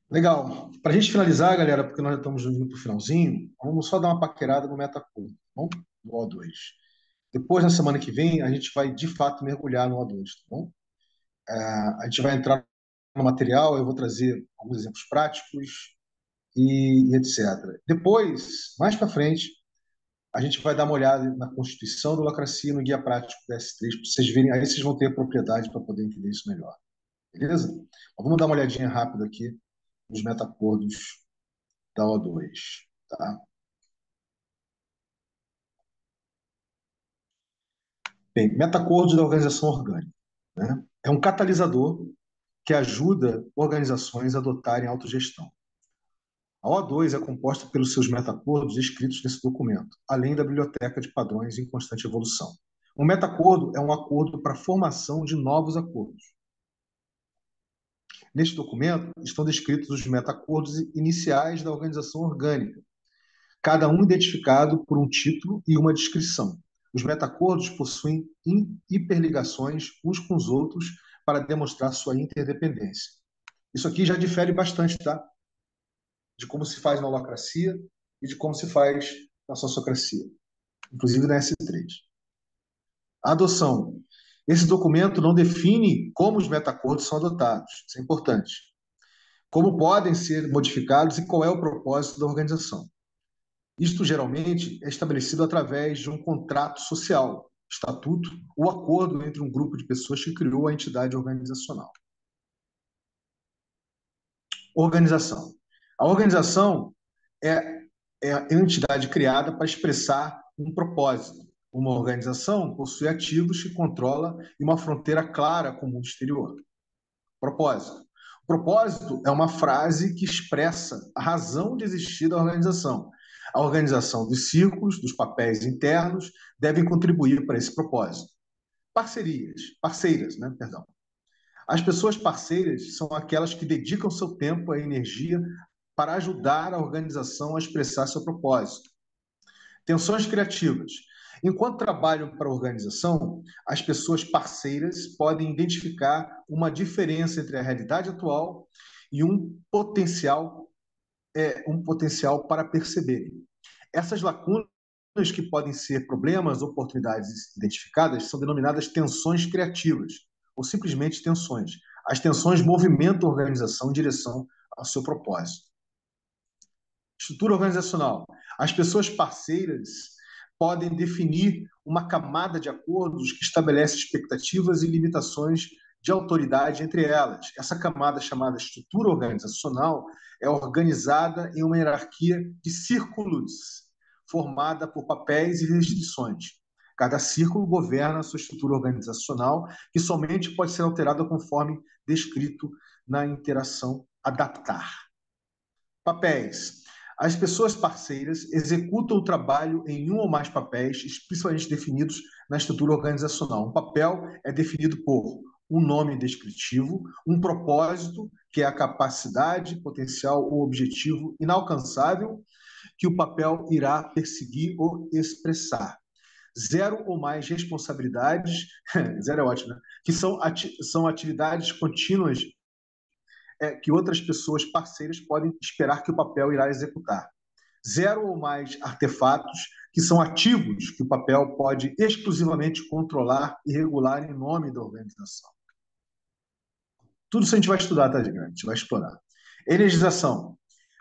Legal. Para a gente finalizar, galera, porque nós já estamos indo para o finalzinho, vamos só dar uma paquerada no Metacode, tá bom? No O2. Depois, na semana que vem, a gente vai de fato mergulhar no O2, tá bom? A gente vai entrar no material, eu vou trazer alguns exemplos práticos e etc. Depois, mais para frente, a gente vai dar uma olhada na Constituição da Holacracia e no Guia Prático da S3, para vocês verem, aí vocês vão ter a propriedade para poder entender isso melhor. Beleza? Então, vamos dar uma olhadinha rápida aqui nos metacordos da O2. Tá? Bem, metacordos da organização orgânica. Né? É um catalisador que ajuda organizações a adotarem autogestão. A O2 é composta pelos seus metacordos escritos nesse documento, além da biblioteca de padrões em constante evolução. Um metacordo é um acordo para a formação de novos acordos. Neste documento estão descritos os metacordos iniciais da organização orgânica, cada um identificado por um título e uma descrição. Os metacordos possuem hiperligações uns com os outros para demonstrar sua interdependência. Isso aqui já difere bastante, tá? De como se faz na holacracia e de como se faz na sociocracia, inclusive na S3. A adoção. Esse documento não define como os metacordos são adotados, isso é importante. Como podem ser modificados e qual é o propósito da organização. Isto geralmente é estabelecido através de um contrato social, estatuto ou acordo entre um grupo de pessoas que criou a entidade organizacional. Organização. A organização é a entidade criada para expressar um propósito. Uma organização possui ativos que controla e uma fronteira clara com o mundo exterior. Propósito. O propósito é uma frase que expressa a razão de existir da organização. A organização dos círculos, dos papéis internos, devem contribuir para esse propósito. Parceiras, né? Perdão. As pessoas parceiras são aquelas que dedicam seu tempo e energia para ajudar a organização a expressar seu propósito. Tensões criativas. Enquanto trabalham para a organização, as pessoas parceiras podem identificar uma diferença entre a realidade atual e um potencial para perceberem. Essas lacunas que podem ser problemas, oportunidades identificadas, são denominadas tensões criativas, ou simplesmente tensões. As tensões movimentam a organização em direção ao seu propósito. Estrutura organizacional. As pessoas parceiras podem definir uma camada de acordos que estabelece expectativas e limitações de autoridade entre elas. Essa camada, chamada estrutura organizacional, é organizada em uma hierarquia de círculos, formada por papéis e restrições. Cada círculo governa a sua estrutura organizacional, que somente pode ser alterada conforme descrito na interação adaptar. Papéis. As pessoas parceiras executam o trabalho em um ou mais papéis explicitamente definidos na estrutura organizacional. Um papel é definido por um nome descritivo, um propósito, que é a capacidade, potencial ou objetivo inalcançável que o papel irá perseguir ou expressar. Zero ou mais responsabilidades, zero é ótimo, né? Que são atividades contínuas que outras pessoas parceiras podem esperar que o papel irá executar. Zero ou mais artefatos que são ativos que o papel pode exclusivamente controlar e regular em nome da organização. Tudo isso a gente vai estudar, tá, gente? A gente vai explorar. Energização.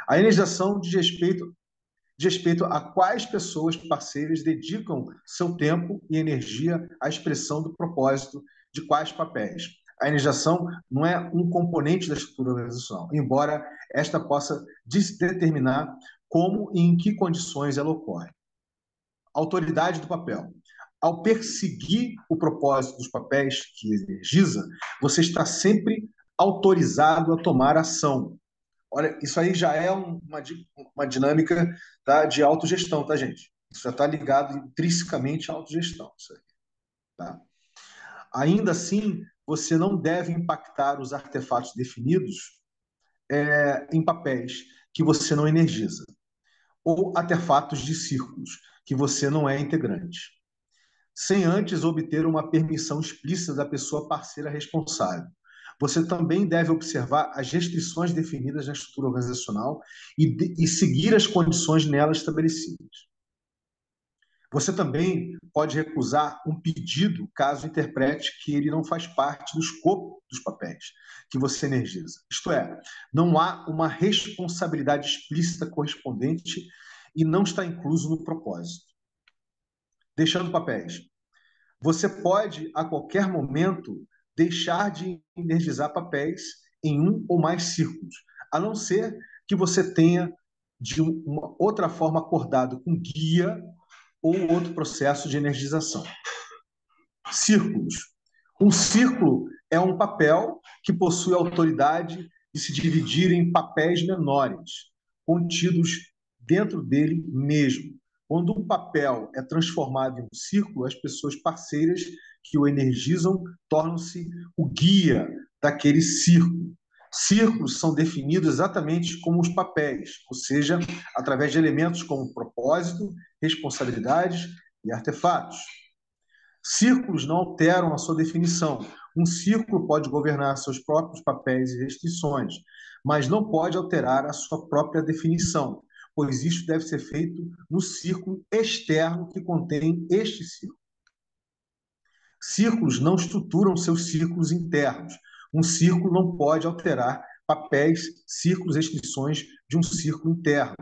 A energização diz respeito a quais pessoas parceiras dedicam seu tempo e energia à expressão do propósito de quais papéis. A energização não é um componente da estrutura organizacional, embora esta possa determinar como e em que condições ela ocorre. Autoridade do papel. Ao perseguir o propósito dos papéis que energiza, você está sempre autorizado a tomar ação. Olha, isso aí já é uma dinâmica, tá, de autogestão, tá, gente? Isso já está ligado intrinsecamente à autogestão. Isso aí, tá? Ainda assim, você não deve impactar os artefatos definidos em papéis que você não energiza, ou artefatos de círculos que você não é integrante, sem antes obter uma permissão explícita da pessoa parceira responsável. Você também deve observar as restrições definidas na estrutura organizacional e seguir as condições nela estabelecidas. Você também pode recusar um pedido caso interprete que ele não faz parte do escopo dos papéis que você energiza. Isto é, não há uma responsabilidade explícita correspondente e não está incluso no propósito. Deixando papéis. Você pode, a qualquer momento, deixar de energizar papéis em um ou mais círculos, a não ser que você tenha, de uma outra forma, acordado com guia ou outro processo de energização. Círculos. Um círculo é um papel que possui autoridade de se dividir em papéis menores, contidos dentro dele mesmo. Quando um papel é transformado em um círculo, as pessoas parceiras que o energizam tornam-se o guia daquele círculo. Círculos são definidos exatamente como os papéis, ou seja, através de elementos como propósito, responsabilidades e artefatos. Círculos não alteram a sua definição. Um círculo pode governar seus próprios papéis e restrições, mas não pode alterar a sua própria definição, pois isso deve ser feito no círculo externo que contém este círculo. Círculos não estruturam seus círculos internos. Um círculo não pode alterar papéis, círculos e restrições de um círculo interno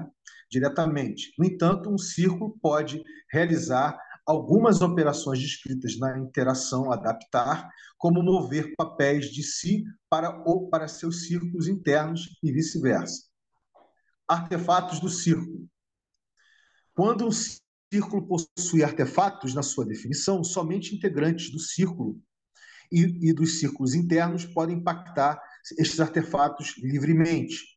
diretamente. No entanto, um círculo pode realizar algumas operações descritas na interação adaptar, como mover papéis de si para ou para seus círculos internos e vice-versa. Artefatos do círculo. Quando um círculo possui artefatos, na sua definição, somente integrantes do círculo e dos círculos internos podem impactar estes artefatos livremente.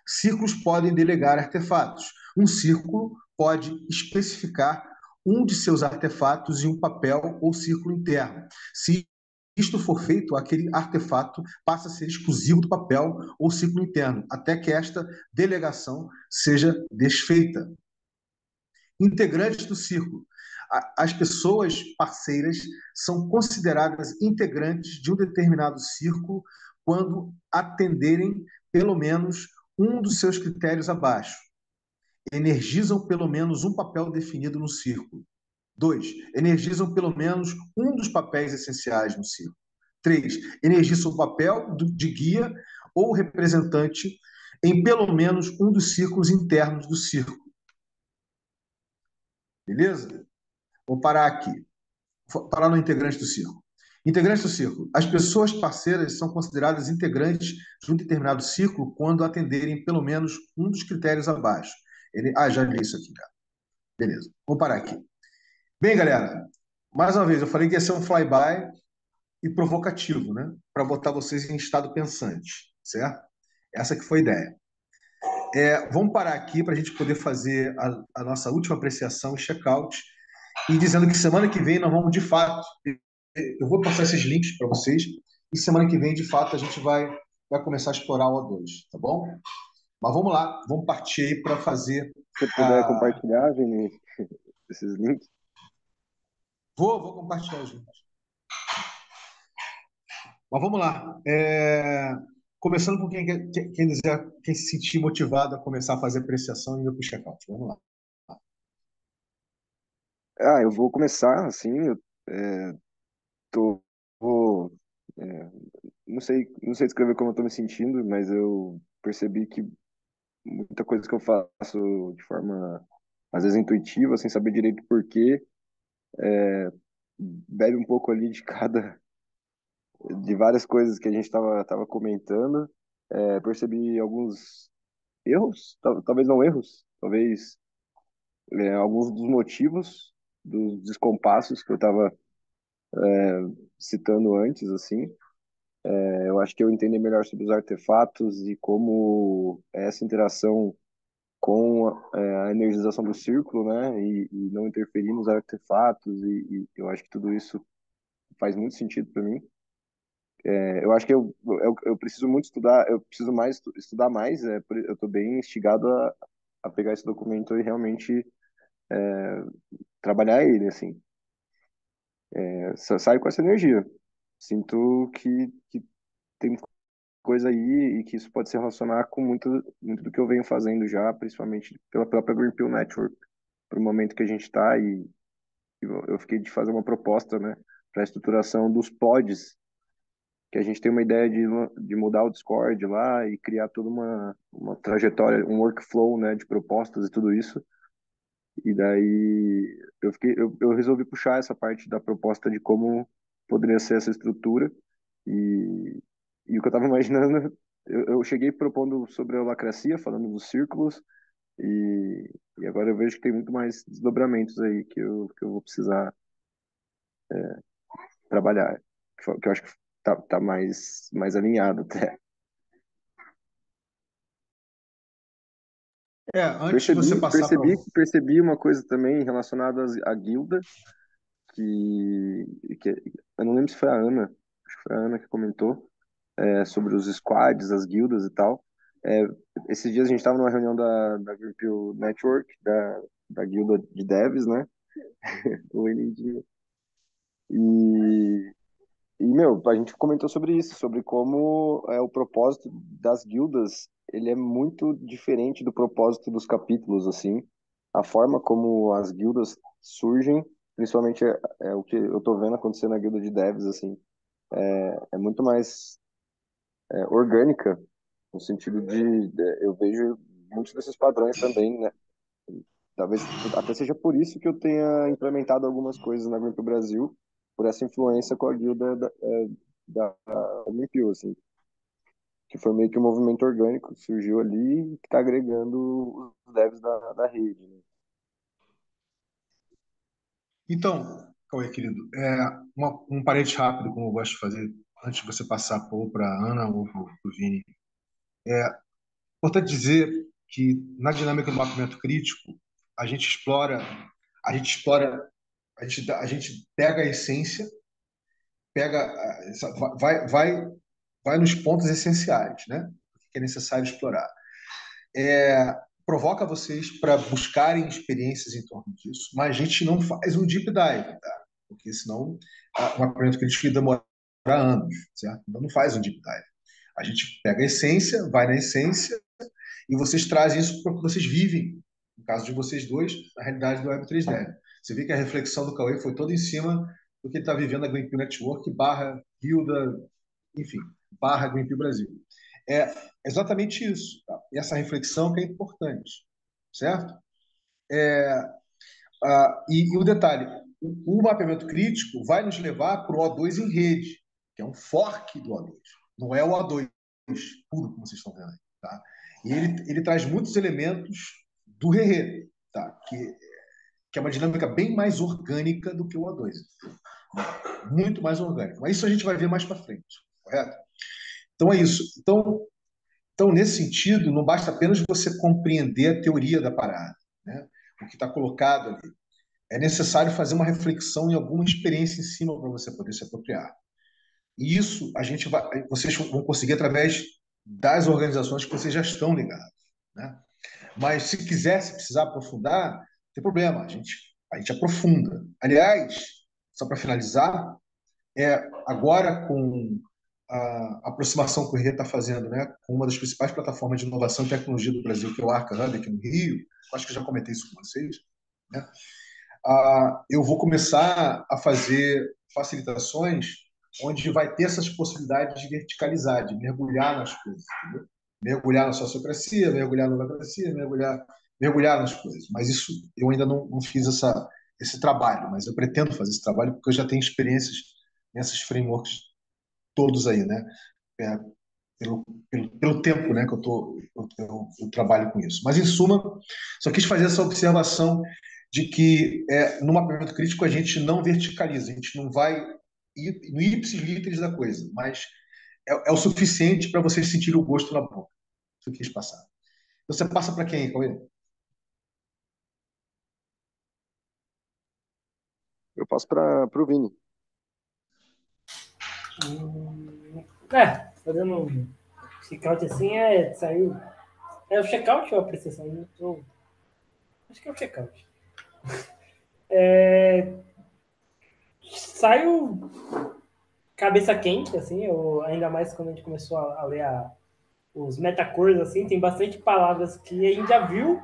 Círculos podem delegar artefatos. Um círculo pode especificar um de seus artefatos em um papel ou círculo interno. Se isto for feito, aquele artefato passa a ser exclusivo do papel ou círculo interno, até que esta delegação seja desfeita. Integrantes do círculo. As pessoas parceiras são consideradas integrantes de um determinado círculo quando atenderem pelo menos um dos seus critérios abaixo. Energizam pelo menos um papel definido no círculo. 2. Energizam pelo menos um dos papéis essenciais no círculo. 3. Energizam o papel de guia ou representante em pelo menos um dos círculos internos do círculo. Beleza? Vou parar aqui. Vou parar no integrante do círculo. Integrantes do círculo. As pessoas parceiras são consideradas integrantes de um determinado círculo quando atenderem pelo menos um dos critérios abaixo. Já li isso aqui, cara. Beleza. Vamos parar aqui. Bem, galera, mais uma vez, eu falei que ia ser um flyby e provocativo, né? Para botar vocês em estado pensante, certo? Essa que foi a ideia. Vamos parar aqui para a gente poder fazer a nossa última apreciação e check-out e dizendo que semana que vem nós vamos, de fato, eu vou passar esses links para vocês e semana que vem, de fato, a gente vai começar a explorar o O2, tá bom? Mas vamos lá, vamos partir aí para fazer... Se você puder compartilhar, Vini, esses links. Vou compartilhar os links. Mas vamos lá. Começando com quem se sentir motivado a começar a fazer apreciação e ir para o check-out. Vamos lá. Eu vou começar, assim, vou, não sei descrever como eu estou me sentindo, mas eu percebi que muita coisa que eu faço de forma, às vezes, intuitiva, sem saber direito por quê, bebe um pouco ali de várias coisas que a gente estava comentando. Percebi alguns erros, talvez não erros, talvez alguns dos motivos dos descompassos que eu estava citando antes, assim. Eu acho que eu entendi melhor sobre os artefatos e como essa interação com a energização do círculo, né, e não interferir nos artefatos, e eu acho que tudo isso faz muito sentido para mim. Eu acho que eu preciso muito estudar, eu preciso mais estudar mais, eu estou bem instigado a pegar esse documento e realmente trabalhar ele, assim. Saio com essa energia. Sinto que tem coisa aí e que isso pode se relacionar com muito do que eu venho fazendo já, principalmente pela própria Greenpeace Network, para o momento que a gente está. E eu fiquei de fazer uma proposta, né, para a estruturação dos pods, que a gente tem uma ideia de mudar o Discord lá e criar toda uma trajetória, um workflow, né, de propostas e tudo isso. E daí eu resolvi puxar essa parte da proposta de como poderia ser essa estrutura. E, e o que eu estava imaginando, eu cheguei propondo sobre a holacracia, falando dos círculos, e agora eu vejo que tem muito mais desdobramentos aí que eu vou precisar trabalhar, que eu acho que tá mais alinhado até. Antes de você Percebi, passar para. percebi, percebi uma coisa também relacionada à guilda, que eu não lembro se foi a Ana, acho que foi a Ana que comentou, sobre os squads, as guildas e tal. É, esses dias a gente estava numa reunião da Greenpeace Network, da guilda de devs, né? O ND. E, meu, a gente comentou sobre isso, sobre como o propósito das guildas, ele é muito diferente do propósito dos capítulos, assim. A forma como as guildas surgem, principalmente o que eu tô vendo acontecer na guilda de devs, assim, é muito mais orgânica, no sentido eu vejo muitos desses padrões também, né? Talvez até seja por isso que eu tenha implementado algumas coisas na Greenpeace Brasil, por essa influência com a guilda da Greenpeace, assim, que foi meio que um movimento orgânico que surgiu ali e que está agregando os devs da rede, né? Então, Cauê, querido, um parênteses rápido, como eu gosto de fazer, antes de você passar para a Ana ou para o Vini. Importante dizer que na dinâmica do mapeamento crítico, a gente explora, a gente explora, a gente pega a essência, pega, vai nos pontos essenciais, né? O que é necessário explorar. Provoca vocês para buscarem experiências em torno disso, mas a gente não faz um deep dive, tá? Porque senão o mapeamento crítico ia demorar anos, certo? Então não faz um deep dive. A gente pega a essência, vai na essência, e vocês trazem isso para o que vocês vivem, no caso de vocês dois, na realidade do Web 3.0. Você vê que a reflexão do Cauê foi toda em cima do que ele está vivendo na Greenpeace Network, barra Guilda, enfim, barra Greenpeace Brasil. É exatamente isso. Tá? E essa reflexão que é importante, certo? E o detalhe, o mapeamento crítico vai nos levar para o O2 em rede, que é um fork do O2. Não é o O2 puro, como vocês estão vendo aí. Tá? E ele traz muitos elementos do Rerê, tá? Que é uma dinâmica bem mais orgânica do que o O2. Muito mais orgânica. Mas isso a gente vai ver mais para frente, correto? Então é isso. Então, nesse sentido, não basta apenas você compreender a teoria da parada, né? O que está colocado ali. É necessário fazer uma reflexão em alguma experiência em cima para você poder se apropriar. E isso vocês vão conseguir através das organizações que vocês já estão ligados, né? Mas se precisar aprofundar, não tem problema, a gente aprofunda. Aliás, só para finalizar, agora com a aproximação que o Rio está fazendo, né, com uma das principais plataformas de inovação e tecnologia do Brasil, que é o Arca Hub, aqui no Rio, acho que eu já comentei isso com vocês, né? Eu vou começar a fazer facilitações onde vai ter essas possibilidades de verticalizar, de mergulhar nas coisas, entendeu? Mergulhar na sociocracia, mergulhar na democracia, mergulhar nas coisas. Mas isso eu ainda não fiz esse trabalho, mas eu pretendo fazer esse trabalho porque eu já tenho experiências nesses frameworks todos aí, né? É, pelo tempo, né, que eu trabalho com isso. Mas, em suma, só quis fazer essa observação de que no mapeamento crítico a gente não verticaliza, a gente não vai no ipsis literis da coisa, mas é o suficiente para você sentir o gosto na boca. Isso que eu quis passar. Então, você passa para quem, Cauê? Eu passo para o Vini. Fazendo um check-out assim, saiu. É o check-out ou a apreciação? Acho que é o check-out. Saiu cabeça quente, assim, ainda mais quando a gente começou a ler os metacores, assim, tem bastante palavras que a gente já viu,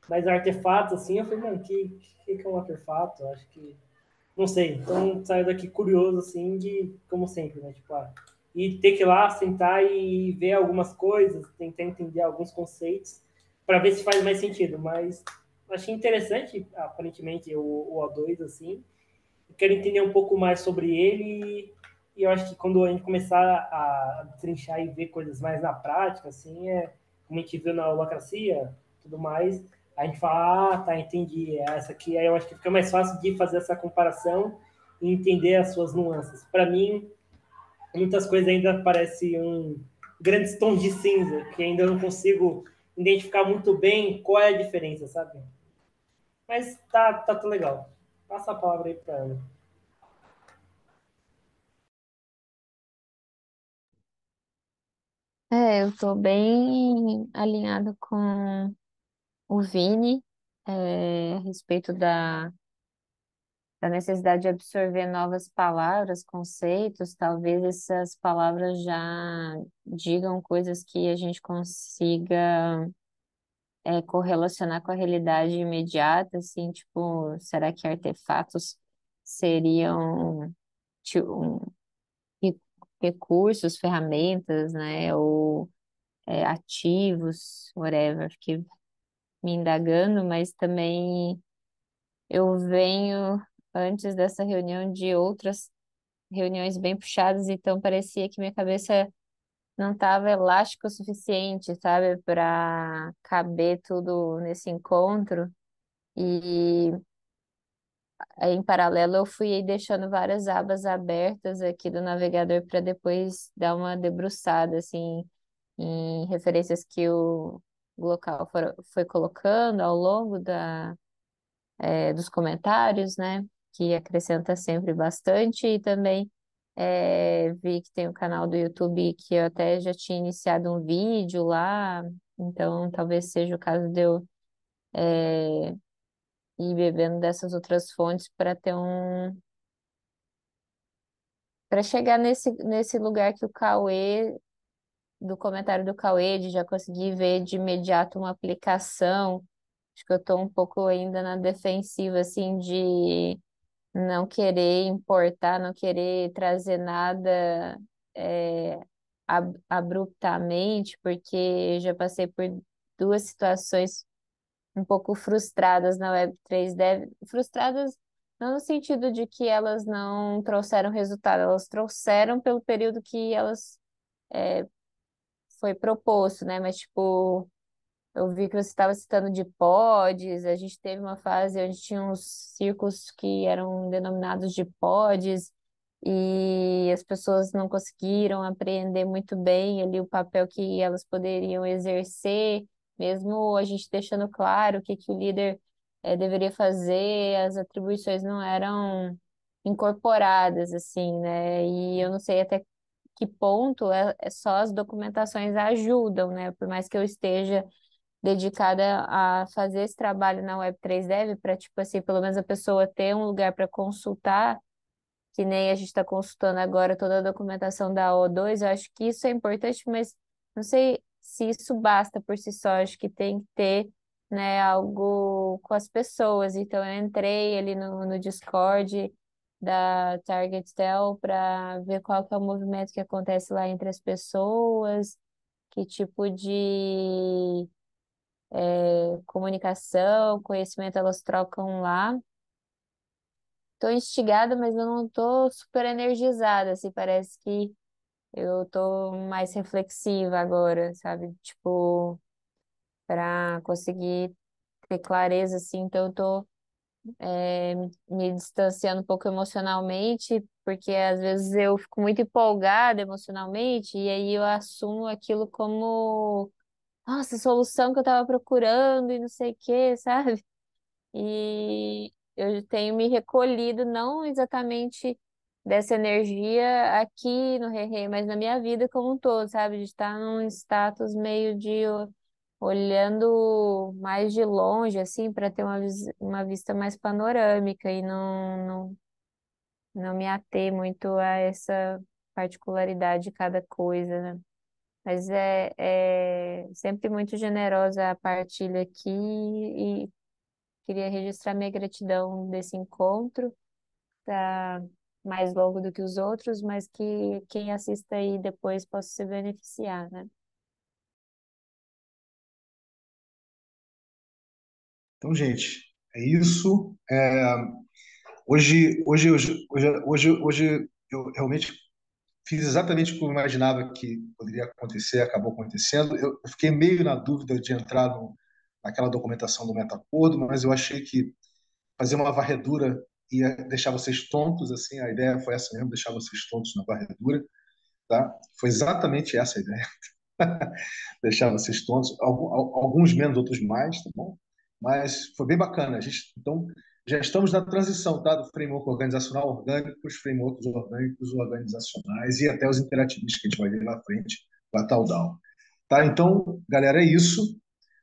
mas artefatos, assim, eu falei, mano, que é um artefato? Acho que. Não sei. Então saiu daqui curioso, assim, de, como sempre, né? Tipo, e ter que ir lá, sentar e ver algumas coisas, tentar entender alguns conceitos, para ver se faz mais sentido. Mas achei interessante, aparentemente, o O2, assim. Eu quero entender um pouco mais sobre ele e eu acho que quando a gente começar a trinchar e ver coisas mais na prática, assim, como a gente viu na holacracia, tudo mais, a gente fala, tá, entendi, é essa aqui, aí eu acho que fica mais fácil de fazer essa comparação e entender as suas nuances. Para mim, muitas coisas ainda parecem grandes tons de cinza, que ainda não consigo identificar muito bem qual é a diferença, sabe? Mas tá tudo legal. Passa a palavra aí para ela. Eu tô bem alinhado com o Vini, a respeito da necessidade de absorver novas palavras, conceitos. Talvez essas palavras já digam coisas que a gente consiga correlacionar com a realidade imediata, assim, tipo, será que artefatos seriam re- recursos, ferramentas, né, ou ativos, whatever, fiquei me indagando, mas também eu venho antes dessa reunião de outras reuniões bem puxadas, então parecia que minha cabeça não estava elástica o suficiente, sabe, para caber tudo nesse encontro. E aí, em paralelo, eu fui aí deixando várias abas abertas aqui do navegador para depois dar uma debruçada, assim, em referências que o local foi colocando ao longo dos comentários, né? Que acrescenta sempre bastante. E também vi que tem o canal do YouTube que eu até já tinha iniciado um vídeo lá, então talvez seja o caso de eu ir bebendo dessas outras fontes para ter para chegar nesse lugar que o Cauê, do comentário do Cauê, de já conseguir ver de imediato uma aplicação. Acho que eu estou um pouco ainda na defensiva, assim, de não querer importar, não querer trazer nada é, abruptamente, porque já passei por duas situações um pouco frustradas na Web3 Dev, frustradas não no sentido de que elas não trouxeram resultado, elas trouxeram pelo período que elas foi proposto, né? Mas tipo, eu vi que você estava citando de pods, a gente teve uma fase onde tinha uns círculos que eram denominados de pods, e as pessoas não conseguiram apreender muito bem ali o papel que elas poderiam exercer, mesmo a gente deixando claro o que o líder deveria fazer, as atribuições não eram incorporadas, assim, né? E eu não sei até que ponto só as documentações ajudam, né? Por mais que eu esteja dedicada a fazer esse trabalho na Web3 Dev para, tipo assim, pelo menos a pessoa ter um lugar para consultar, que nem a gente está consultando agora toda a documentação da O2, eu acho que isso é importante, mas não sei se isso basta por si só, acho que tem que ter, né, algo com as pessoas. Então eu entrei ali no Discord da TargetTel para ver qual que é o movimento que acontece lá entre as pessoas, que tipo de comunicação, conhecimento elas trocam lá. Tô instigada, mas eu não tô super energizada, assim, parece que eu tô mais reflexiva agora, sabe? Tipo, para conseguir ter clareza, assim, então eu tô me distanciando um pouco emocionalmente, porque às vezes eu fico muito empolgada emocionalmente e aí eu assumo aquilo como, nossa, a solução que eu estava procurando e não sei o quê, sabe? E eu tenho me recolhido, não exatamente dessa energia aqui no Rerê, mas na minha vida como um todo, sabe? De estar num status meio de olhando mais de longe, assim, para ter uma vista mais panorâmica e não me ater muito a essa particularidade de cada coisa, né? Mas é sempre muito generosa a partilha aqui e queria registrar minha gratidão desse encontro. Tá mais longo do que os outros, mas que quem assista aí depois possa se beneficiar, né? Então, gente, é isso. Hoje eu realmente fiz exatamente o que eu imaginava que poderia acontecer, acabou acontecendo. Eu fiquei meio na dúvida de entrar naquela documentação do metacordo, mas eu achei que fazer uma varredura ia deixar vocês tontos, assim, a ideia foi essa mesmo, deixar vocês tontos na varredura, tá? Foi exatamente essa a ideia, deixar vocês tontos, alguns menos, outros mais, tá bom? Mas foi bem bacana. Então, já estamos na transição, tá? Do framework organizacional orgânico para os frameworks orgânicos organizacionais e até os interativistas que a gente vai ver lá frente, com a tal DAO. Tá? Então, galera, é isso.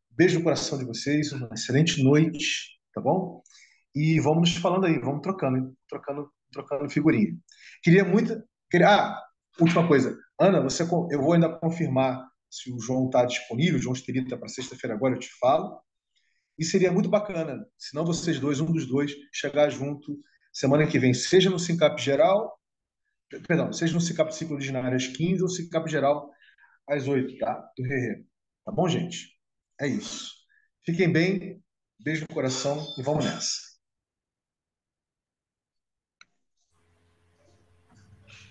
Beijo no coração de vocês, uma excelente noite, tá bom? E vamos nos falando aí, vamos trocando, hein? Trocando figurinha. Queria muito. Última coisa. Ana, eu vou ainda confirmar se o João está disponível, o João Esterita, para sexta-feira agora, eu te falo. E seria muito bacana, se não vocês dois, um dos dois, chegar junto semana que vem, seja no Sincap Geral, perdão, seja no Sincap Ciclo Ordinário às 15 ou Sincap Geral às 8, tá? Do Rerê. Tá bom, gente? É isso. Fiquem bem, beijo no coração e vamos nessa.